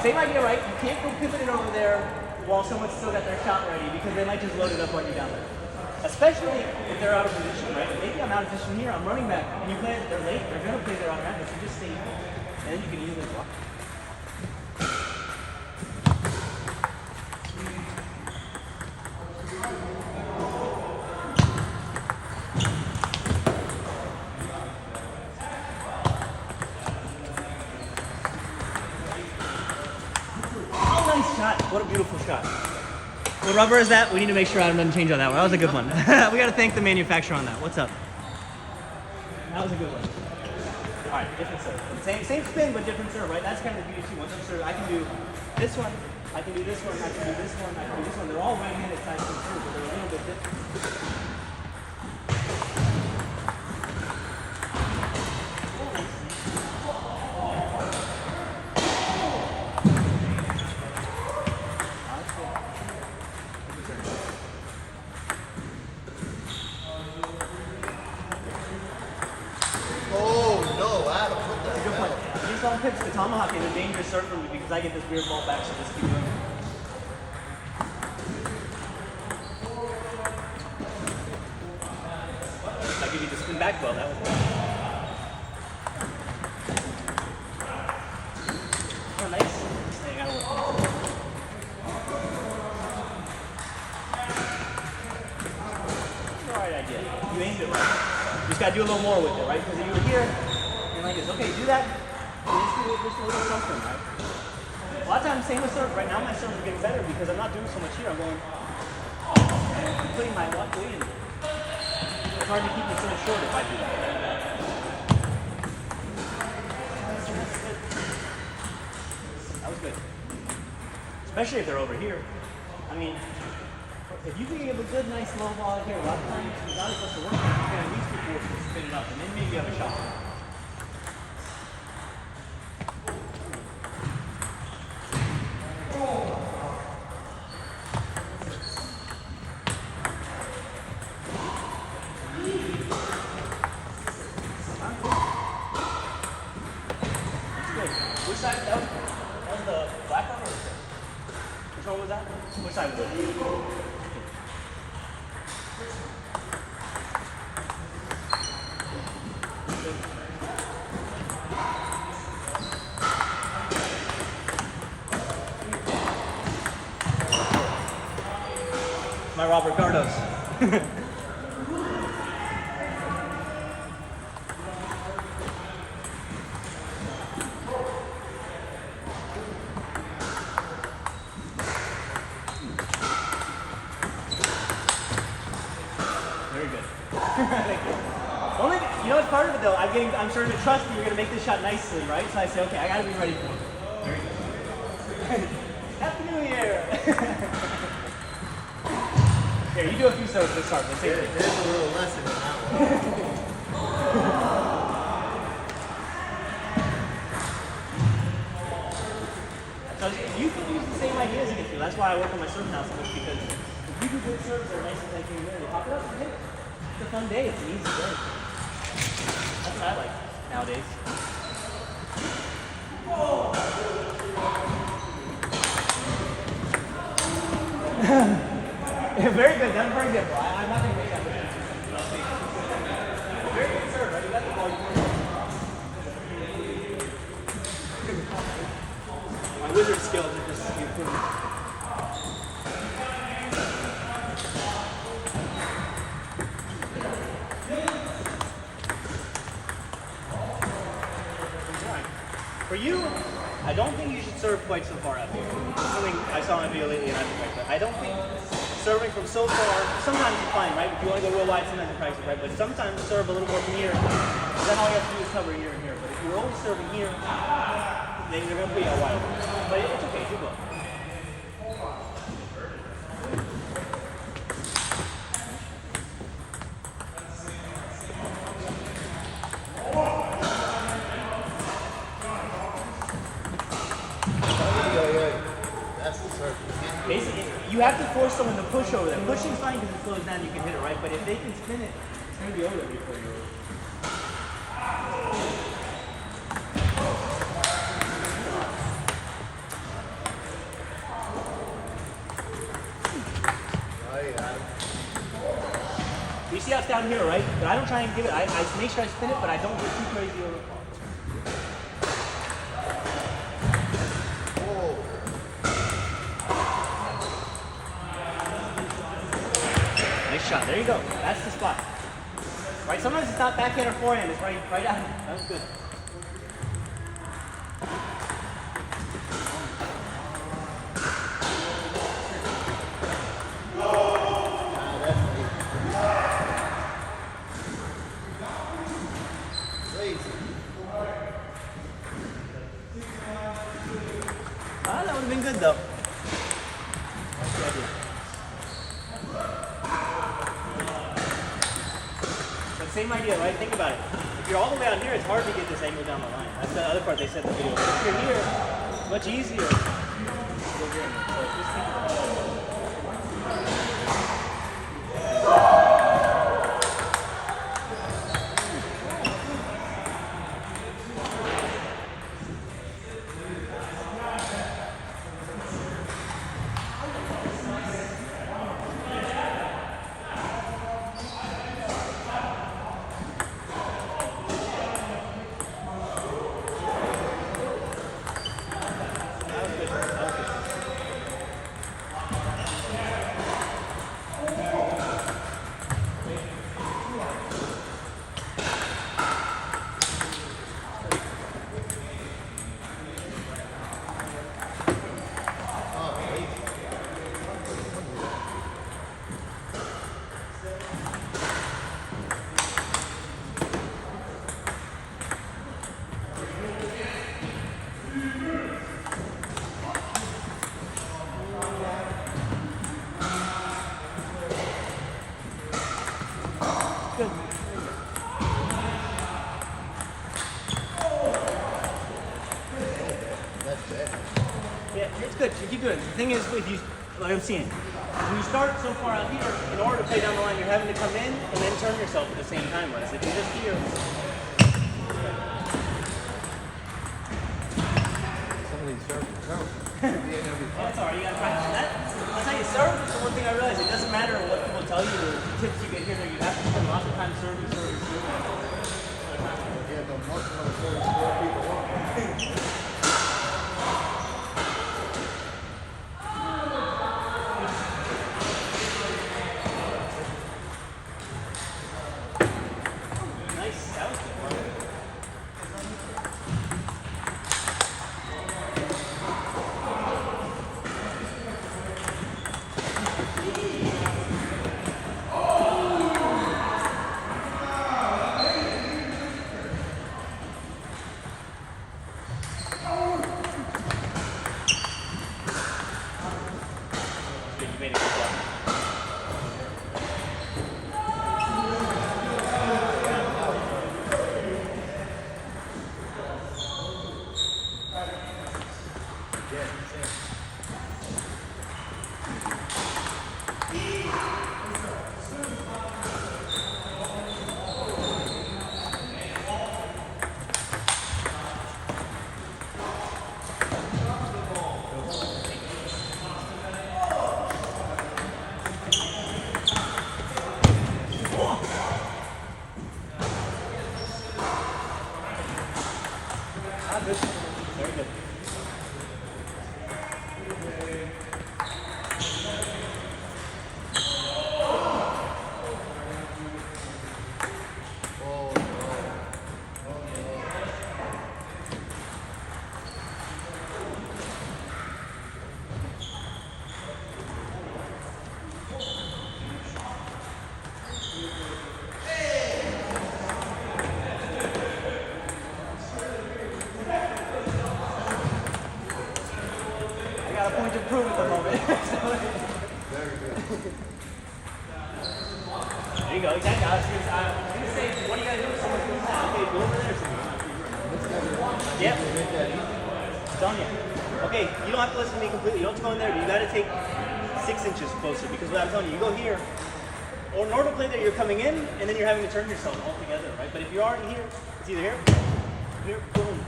Same idea, right? You can't go pivot it over there while someone's still got their shot ready because they might just load it up on you down there. Especially if they're out of position, right? Maybe I'm out of position here, I'm running back, and you play it, they're late, they're gonna play their automatic, so you just stay, and then you can easily block. What a beautiful shot. What rubber is that? We need to make sure Adam doesn't change on that one. That was a good one. We got to thank the manufacturer on that. What's up? That was a good one. All right, different serve. Same spin, but different serve, right? That's kind of the beauty too. Once I'm serve, I can do this one, I can do this one, I can do this one, I can do this one. They're all right-handed types of serve, but they're a little bit different. Pips the tomahawk is a dangerous serve for me because I get this weird ball back, so just keep doing it. I give you the spin back well, that was good. Oh, nice. Hey, I gotta work. Alright idea. You aimed it right. You just gotta do a little more with it, right? Because if you were here, you're like this. Okay, do that. Just a little something, right? A lot of times, same with serve. Right now, my serve is getting better because I'm not doing so much here. I'm going, I'm putting my weight in. It's hard to keep the serve short if I do that. That was good. Especially if they're over here. I mean, if you can give a good, nice low ball here, a lot of times, without it supposed to work, you can at least be forced to spin it up, and then maybe you have a shot. Which side was it? My Robert Gardos. Part of it though, I'm starting to trust that you're going to make this shot nicely, right? So I say, okay, I got to be ready for it. Very good. Happy New Year! Here, you do a few serves to start. Let's see. There's a little lesson in that one. So you can use the same ideas against me. That's why I work on my serve now so much, because if you do good serves, they're nice and like you really pop it up and hit it. It's a fun day. It's an easy day. That's what I like nowadays. Very good. That's very good, bro. I'm not going to make that mistake. Very good serve, right? You got the ball. My wizard skills are just improving. For you, I don't think you should serve quite so far out here. Something I saw in a video lately and I think like that. I don't think serving from so far, sometimes it's fine, right? If you want to go real wide, sometimes you practice, right? But sometimes serve a little more from here. Then all you have to do is cover here and here. But if you're always serving here, then you're going to be a wide. But it's okay, do both. Basically, you have to force someone to push over there. Pushing's fine because it slows down, you can hit it, right? But if they can spin it, it's going to be over before you're over. You see how it's down here, right? But I don't try and give it. I make sure I spin it, but I don't go too crazy over. Nice shot. There you go. That's the spot. Right? Sometimes it's not backhand or forehand. It's right out. That was good. Ah, that would have been good though. But same idea, right? Think about it. If you're all the way out here, it's hard to get this angle down the line. That's the other part they said in the video. But if you're here, it's much easier. So just think about it. Yeah, it's good. You keep doing it. The thing is, if you, like I'm seeing, when you start so far out here, in order to play down the line, you're having to come in and then turn yourself at the same time. Whereas if you're just here, Somebody's serving. No. that's all right. You got to practice that. That's how you serve. That's the one thing I realized. It doesn't matter what people tell you or the tips you get here. You have to spend lots of time serving. Yeah, the most of the 44 people want. Nice. That was good. You made a good job. Very good. I got a point to prove at the moment. There you go, exactly. I was gonna say, what do you gotta do if someone feels that? Okay, go over there. Yep. It's on you. Okay, you don't have to listen to me completely. You don't have to go in there, but you got to take 6 inches closer because what I'm telling you, you go here, or in order to play there, you're coming in and then you're having to turn yourself all together, right? But if you're already here, it's either here, boom.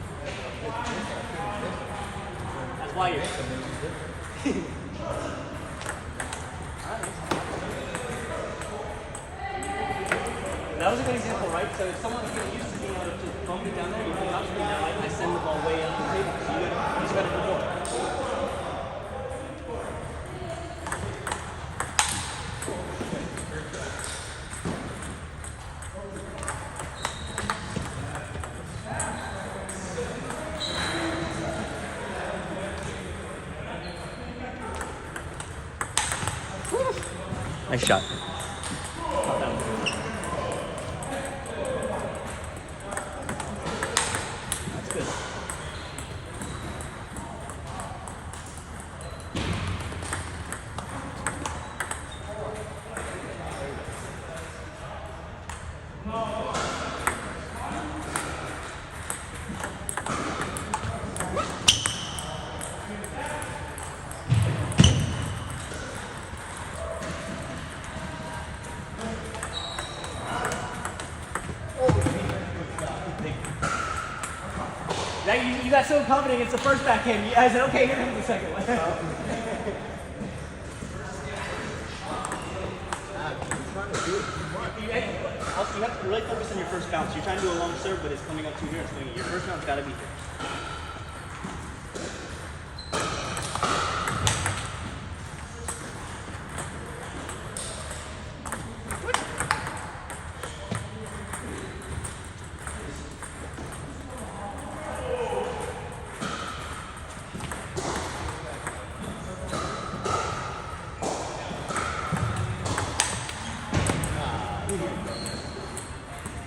That's why you're. That was a good example, right? So if someone's getting used to being able to just bump it down there, you come up to me now, I send the ball way up the table. So you just got to do more. Nice shot. That's good. You got so confident it's the first backhand. I said, okay, here comes the second one. I'm trying to do it too much. Also, you have to really focus on your first bounce. You're trying to do a long serve, but it's coming up to here. Your first bounce got to be here.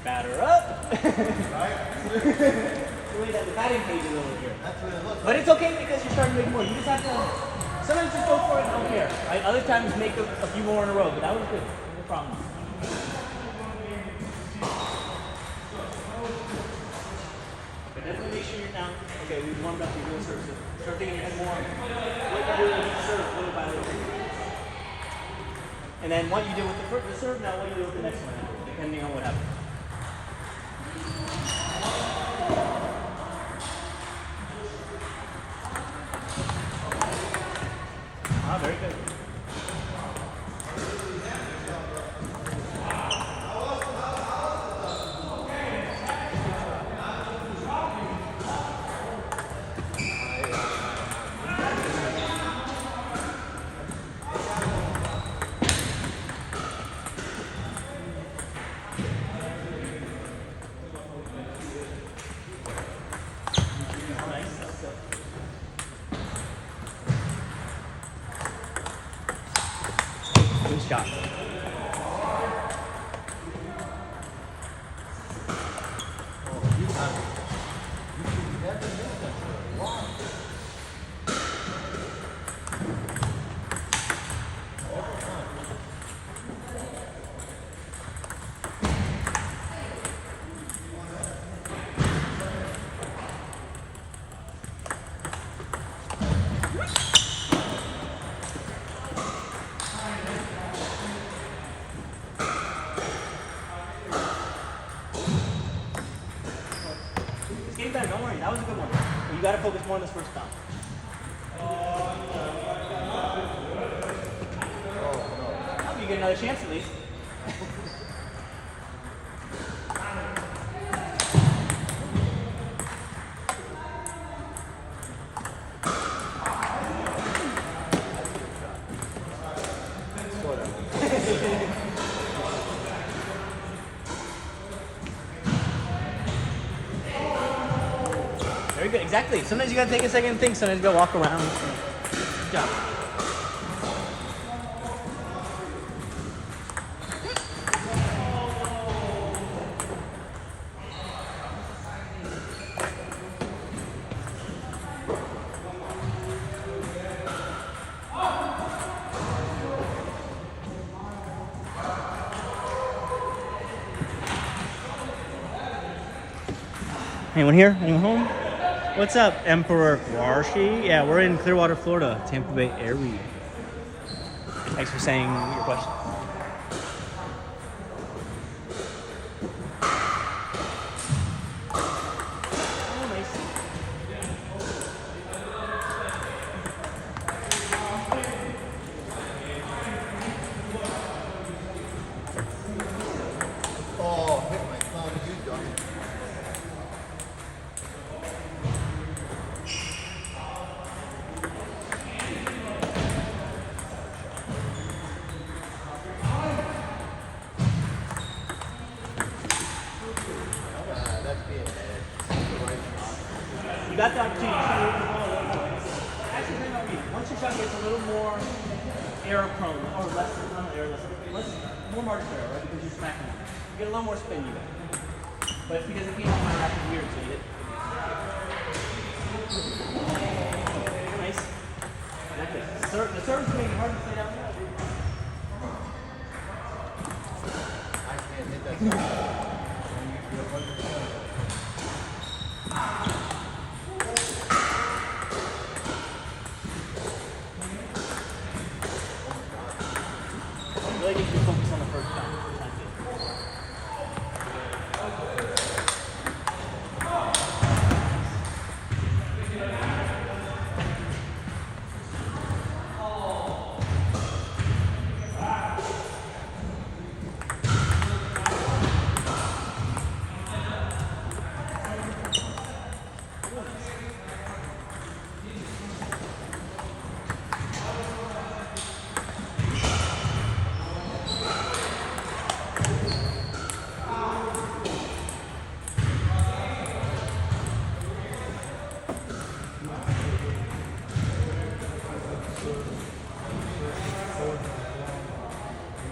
Batter up. Really, the batting page is over here. That's what it looks like. But it's okay because you're starting to make more. You just have to, sometimes just go for it and don't care. Right? Other times make a few more in a row, but that was good. No problem. But definitely make sure you're down. Okay, we've warmed up, you're doing serve. Start thinking your head more. What you're doing with the serve, little by little. And then what you do with the serve, now what you do with the next one, depending on what happens. Ah, very good. Good shot. You got it. You never missed that. Why? It's getting better, don't worry. That was a good one. But you got to focus more on this first bounce. Oh, you get another chance at least. Very good, exactly. Sometimes you gotta take a second and think, sometimes you gotta walk around. Good job. Anyone here? Anyone home? What's up, Emperor Warshi? Yeah, we're in Clearwater, Florida, Tampa Bay area. Thanks for saying your question. Oh, nice. Oh, hit my thumb, you dummy. That's being bad. That's the right shot. You got the opportunity to shoot the ball a little more. Actually, no, no, once your shot gets a little more error prone, or less, not error, less, more margin for error, right? Because you're smacking it. You get a little more spin, you get. But it's because it being on my rapid weird, so you hit. Nice. That's it. The service is making it hard to play down there. I can't hit that shot. Really get you focus on the first shot. That's it.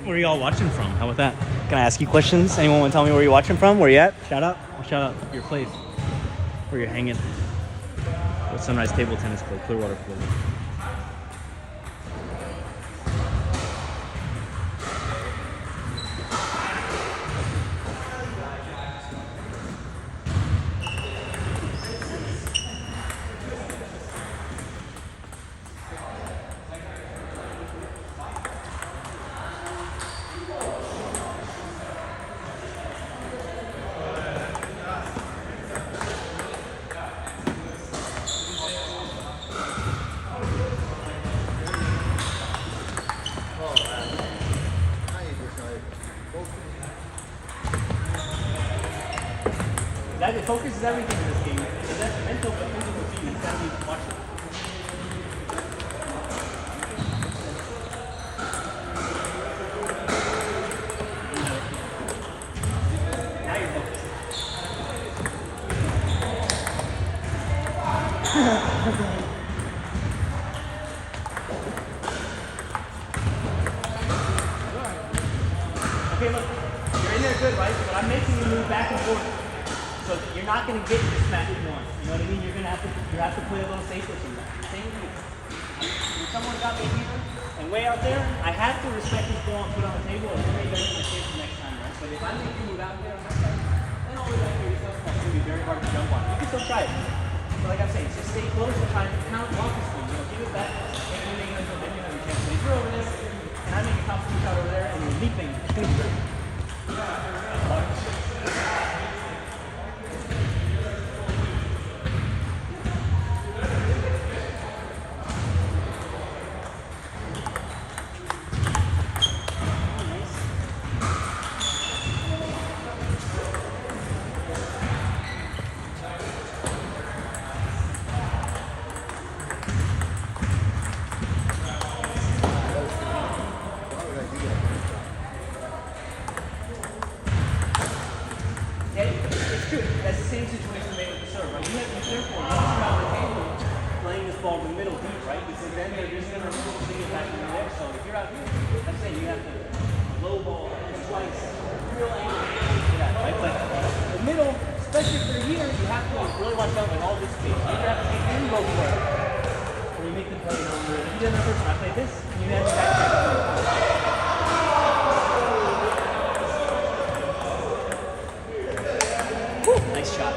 Where are y'all watching from? How about that? Can I ask you questions? Anyone want to tell me where you're watching from? Where you at? Shout out. I'll shout out your place. Where you're hanging. With Sunrise Table Tennis Club, Clearwater, Florida. That focus is everything in this game. It's that mental but physical too. You gotta be watching. Now you're focused. Okay, look. You're in there good, right? But I'm making you move back and forth. So that you're not going to get the smack you want. You know what I mean? You're going to have to play a little safer sometimes. Same with you. When someone got me here and way out there, I have to respect his ball and put it on the table and then make better mistakes the next time, right? But if I make you move out there, then all the way back here, yourself, it's going to be very hard to jump on. You can still try it. But like I'm saying, just stay close and try to count off the speed. You know, give it back. And then you have a chance. But if you're over there and I make a top speed shot over there and you're leaping, that's the same situation we made with the serve, right? You have to be careful once you're out of the table playing this ball in the middle deep, right? Because then they're just going to see it back in there. So if you're out here, I'm saying you have to low ball twice, real angle, right? But the middle, especially for here, you have to really watch out in all this space. You either have to take and go for it, or you make the play. You know, if you did another person, I played this, and you have to back. Nice shot.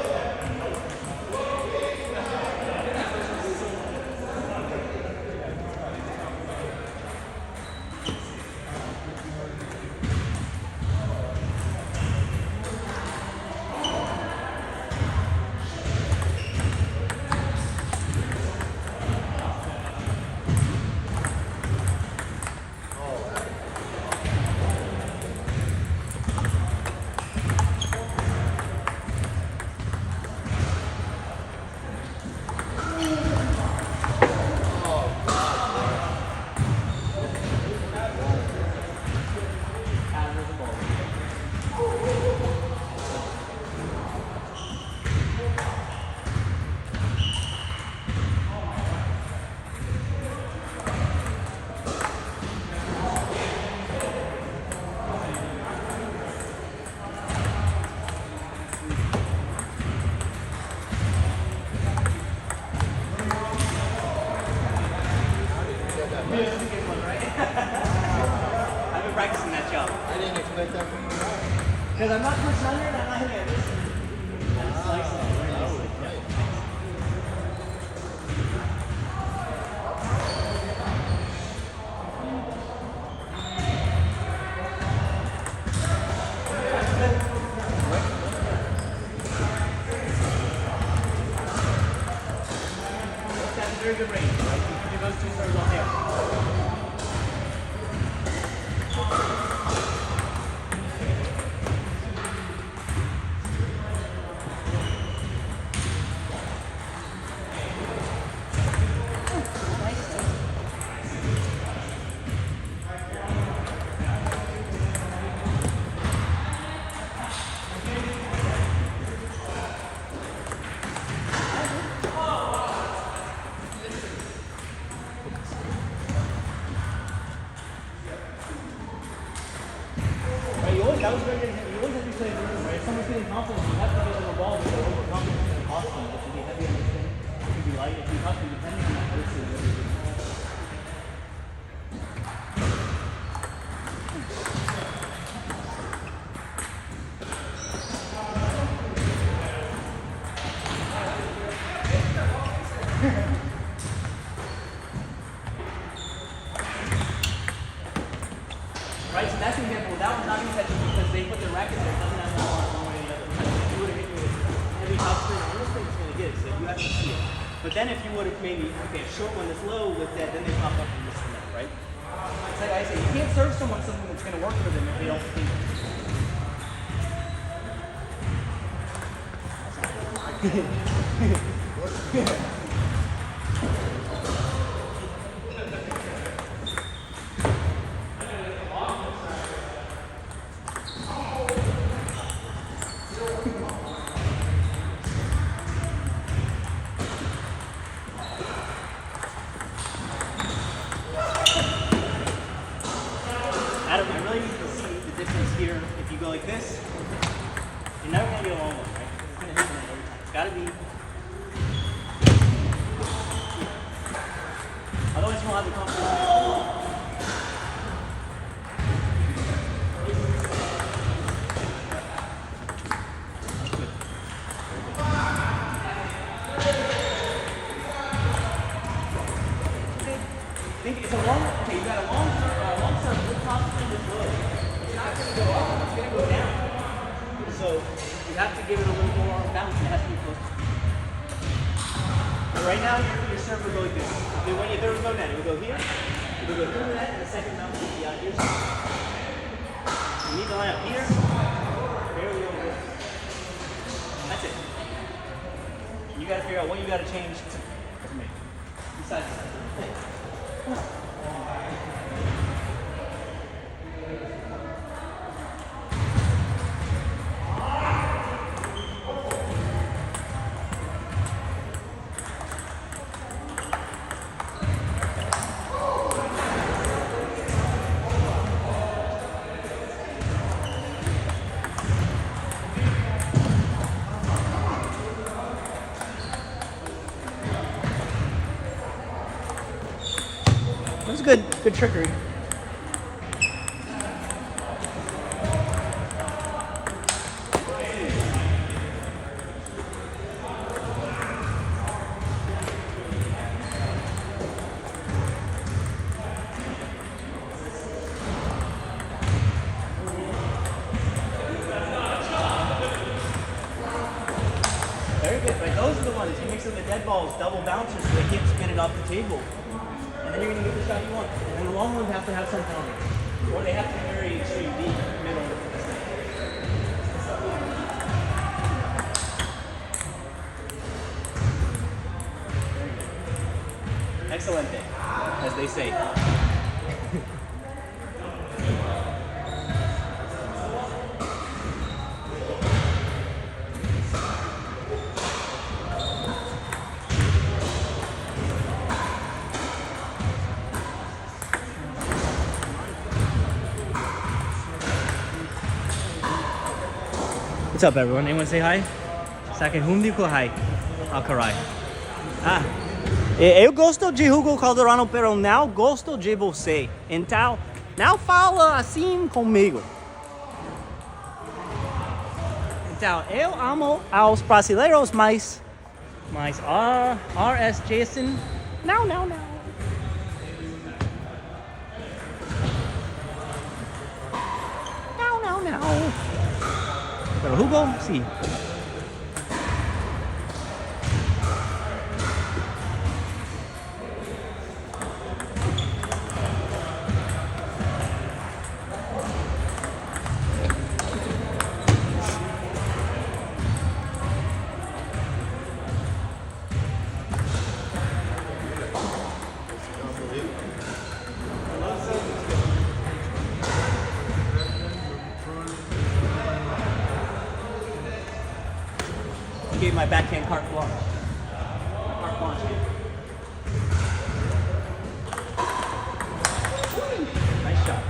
knew it was a good one, right? I've been practicing that job. I didn't expect that from you. Because I'm not pushing under it, I'm not hitting it. I'm slicing it. Very nicely. That's a very good range. Right? You can do those two serves on there. Right, that was very good. You always have to play the room, right? If someone's feeling confident, you have to give them a ball because they're overconfident. It's awesome. It can be heavy on the chin. It can be light. It can be tough, depending on that person. Right, so that's an example. That one's not being touched because they put the racket there. It doesn't have to go one way or the other. If you would have hit me with heavy top spin on this thing, it's going to get it. So you have to see it. But then if you would have maybe, okay, a short one that's low with that, then they pop up and this and that, right? It's like I say, you can't serve someone something that's going to work for them if they don't think. Adam, I really need to see the difference here. If you go like this, you're never going to get a long one, right? It's going to hit one every time. It's got to be. Otherwise, you won't have the confidence. Think it's a long, okay, you got a long serve with top spin this low. It's not going to go up, it's going to go down. So you have to give it a little more bounce. It has to be close. But right now, your serve will go like this. When your third would go down, it would go here, it would go through that, and the second bounce would be out here. You need to line up here, barely over this. That's it. You got to figure out what you got to change to make. Besides that. That's good trickery. Very good, right? Those are the ones. You mix in the dead balls, double bouncers, so they keep spinning off the table. And then you're going to get the shot you want. And the long ones have to have some pounding. Or they have to be very extreme deep, middle. Excelente, as they say. What's up, everyone? Anyone say hi? Sake hundi ko hai. Akarai. Ah. Eu gosto de Hugo Calderano, pero não gosto de você. Então, não fala assim comigo. Então, eu amo aos brasileiros, mas RS Jason, não. Não. Pero Hugo, sim. Gave my backhand carte blanche. Carte blanche. Nice shot.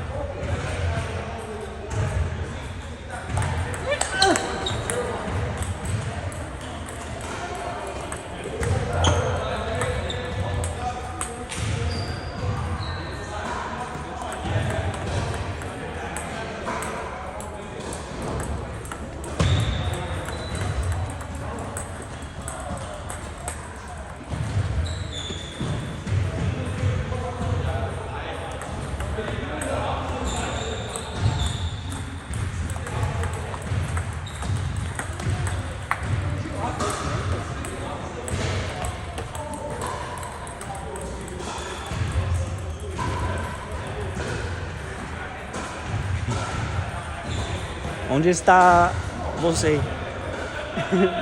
Onde está você?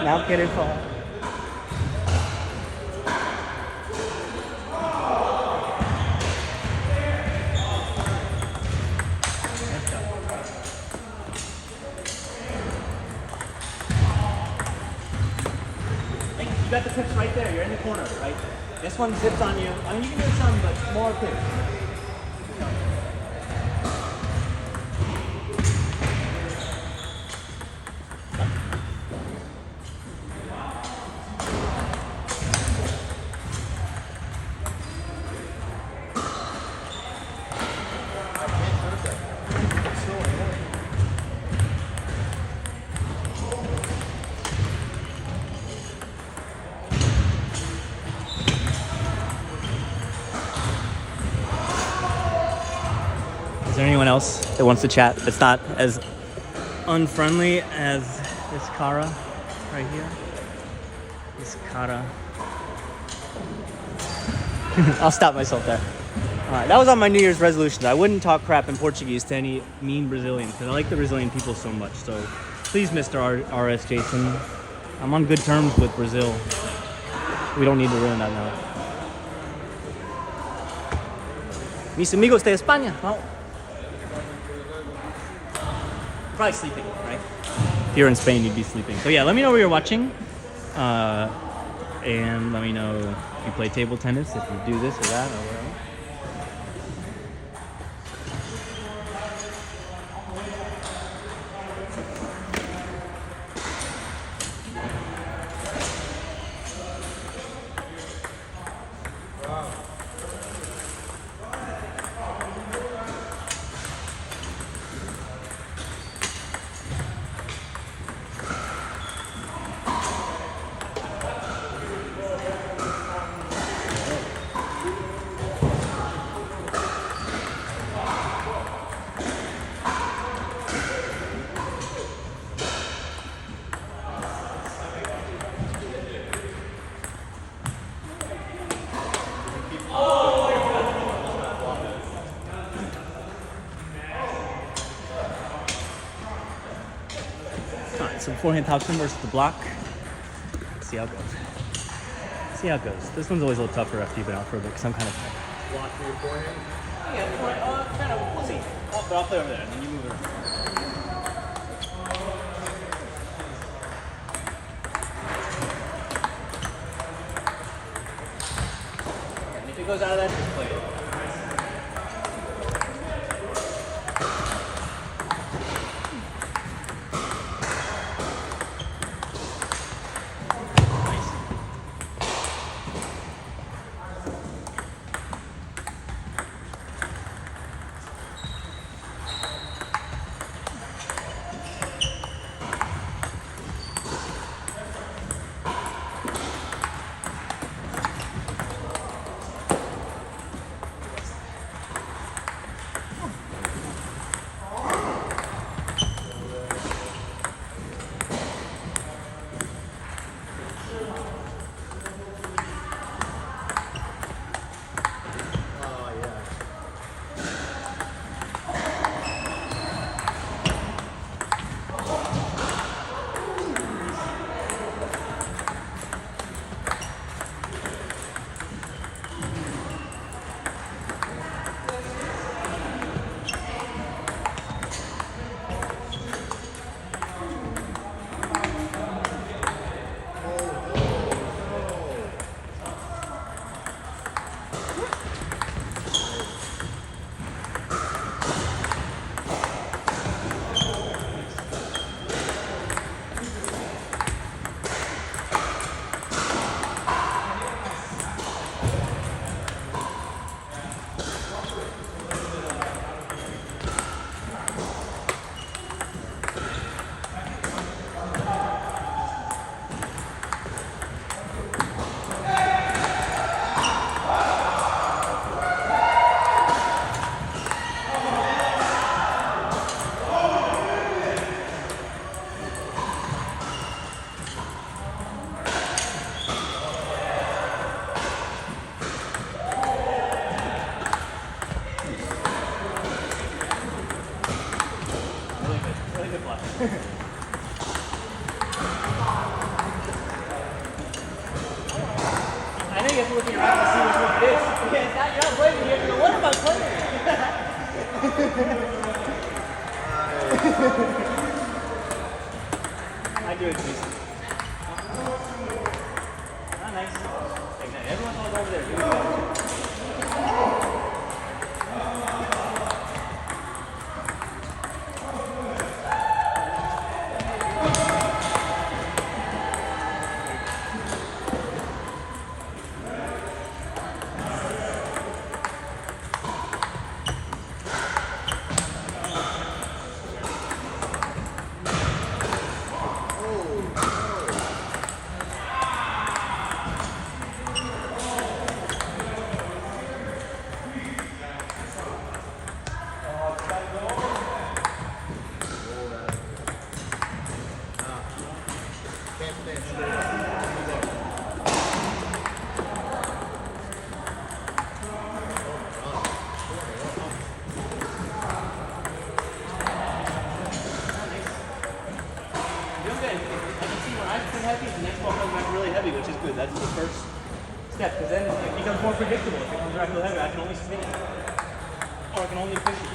Não quero falar. You got the pips right there. You're in the corner, right? This one zips on you. I mean, you can do some, but more pips. Is there anyone else that wants to chat that's not as unfriendly as Viscaria right here? Viscaria. I'll stop myself there. Alright, that was on my New Year's resolutions. I wouldn't talk crap in Portuguese to any mean Brazilians because I like the Brazilian people so much. So please, Mr. RS Jason, I'm on good terms with Brazil. We don't need to ruin that now. Mis amigos de España. Well, Probably sleeping, right? if you're in Spain, you'd be sleeping. So yeah, let me know where you're watching. And let me know if you play table tennis, if you do this or that or whatever. Alright, so forehand top spin versus the block. Let's see how it goes. See how it goes. This one's always a little tougher after you've been out for a bit because I'm kind of Block for your forehand. Yeah, kind of. We'll see. Oh, but I'll play over there, and then you move it around. And if it goes out of that, just play it. I know you have to look at your app to see which one it is. Yeah, it's not, you're not blaming me. You have to go, what am I playing? I do it, Jason. Ah, nice. Exactly. Everyone's all over there. Good job. Can't stand straight up. Doing good. I can see when I spin heavy, the next ball comes back really heavy, which is good. That's the first step, because then it becomes more predictable. If it comes back really heavy, I can only spin it. Or I can only push it.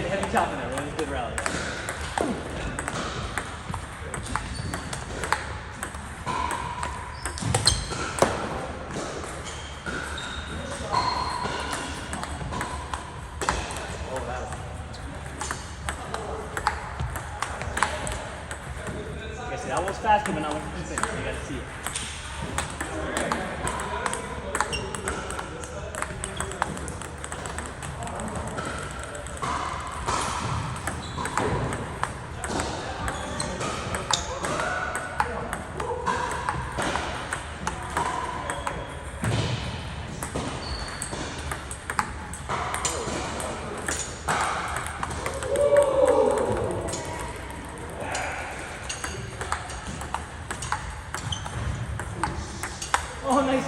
Heavy chop in there, really good rally. Like I said, that was faster, but not what you think. You gotta see it. Oh, nice.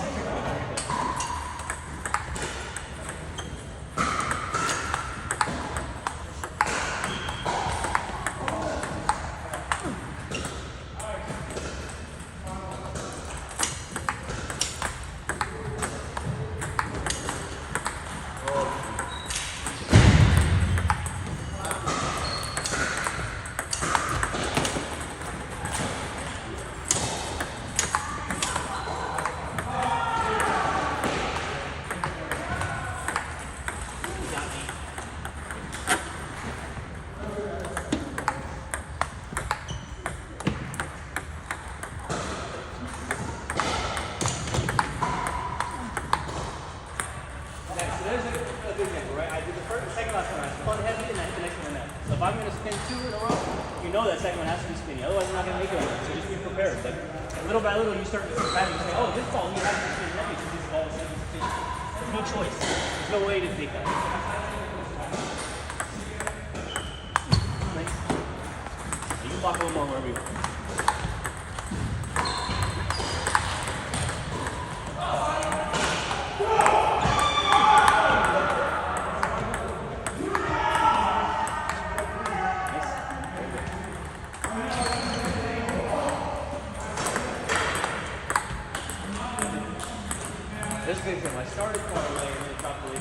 There's a good example, right? I did the second last one, I spun heavy, and I hit the next one out. So if I'm going to spin two in a row, you know that second one has to be spinny. Otherwise, I'm not going to make it. So just be prepared. But little by little, you start to pattern. You say, oh, this ball, you have to spin heavy, so this ball is spin. There's no choice. There's no way to take that. Nice. You can block a little more wherever you want. This is a good example. I started far away and then it dropped away.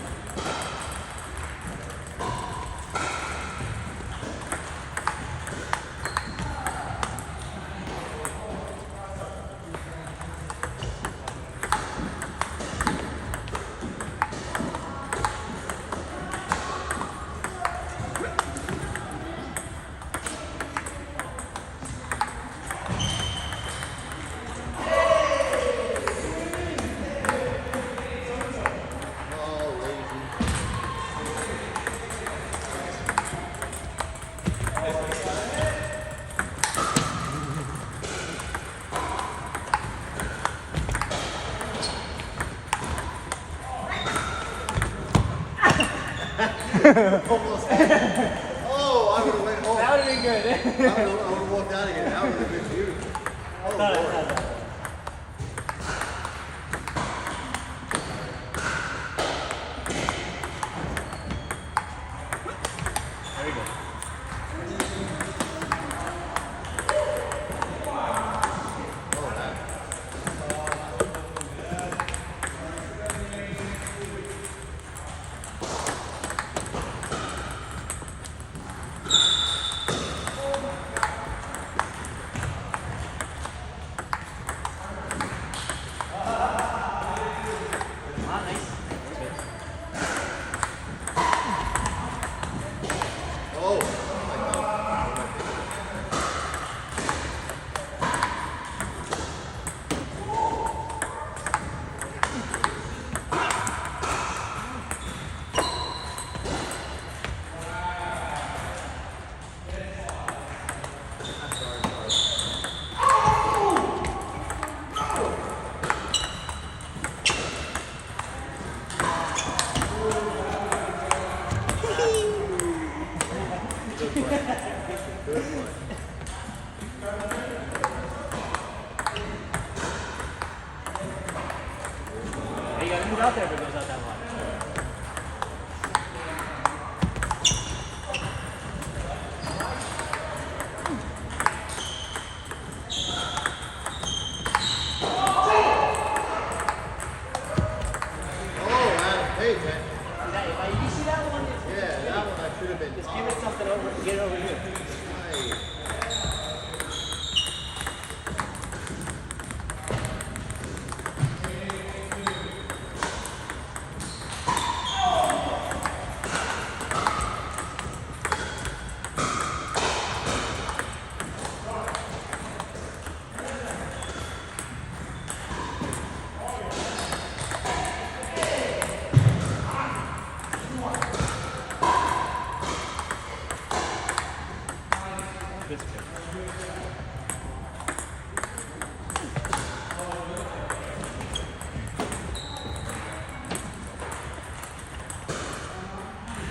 Almost. Oh, I would have went home. That would have been good. I would have walked out again. That would have been beautiful. Oh, Lord. Very good. Oh, man. Ah, nice. Oh, my God. You gotta move out there if it goes out that wide. Oh, man. Hey, man. You see that one? Yeah, that one I should have been. Just give it something over and get it over here. Right. This good.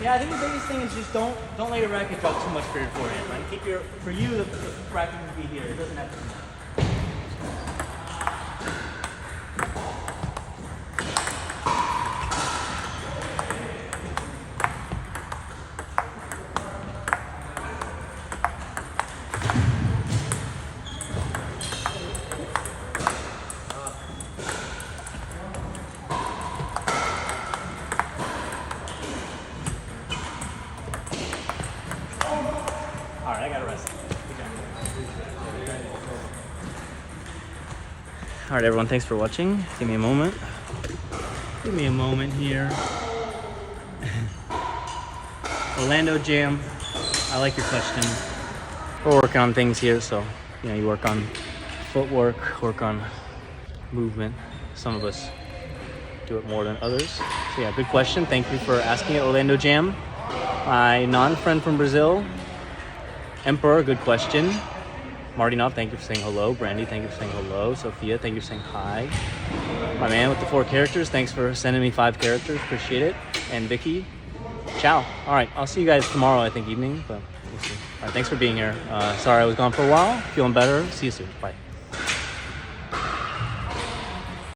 Yeah, I think the biggest thing is just don't let your racket drop too much for your forehand. Right? Keep your the racket to be here. It doesn't have to be. All right, I gotta rest. Good job. All right, everyone, thanks for watching. Give me a moment. Give me a moment here. Orlando Jam, I like your question. We're working on things here, so you work on footwork, work on movement. Some of us do it more than others. So yeah, good question. Thank you for asking it, Orlando Jam. My non-friend from Brazil, Emperor, good question. Marty Knob, thank you for saying hello. Brandy, thank you for saying hello. Sophia, thank you for saying hi. My man with the 4 characters, thanks for sending me 5 characters. Appreciate it. And Vicky, ciao. All right, I'll see you guys tomorrow, I think, evening, but we'll see. All right, thanks for being here. Sorry I was gone for a while. Feeling better. See you soon. Bye.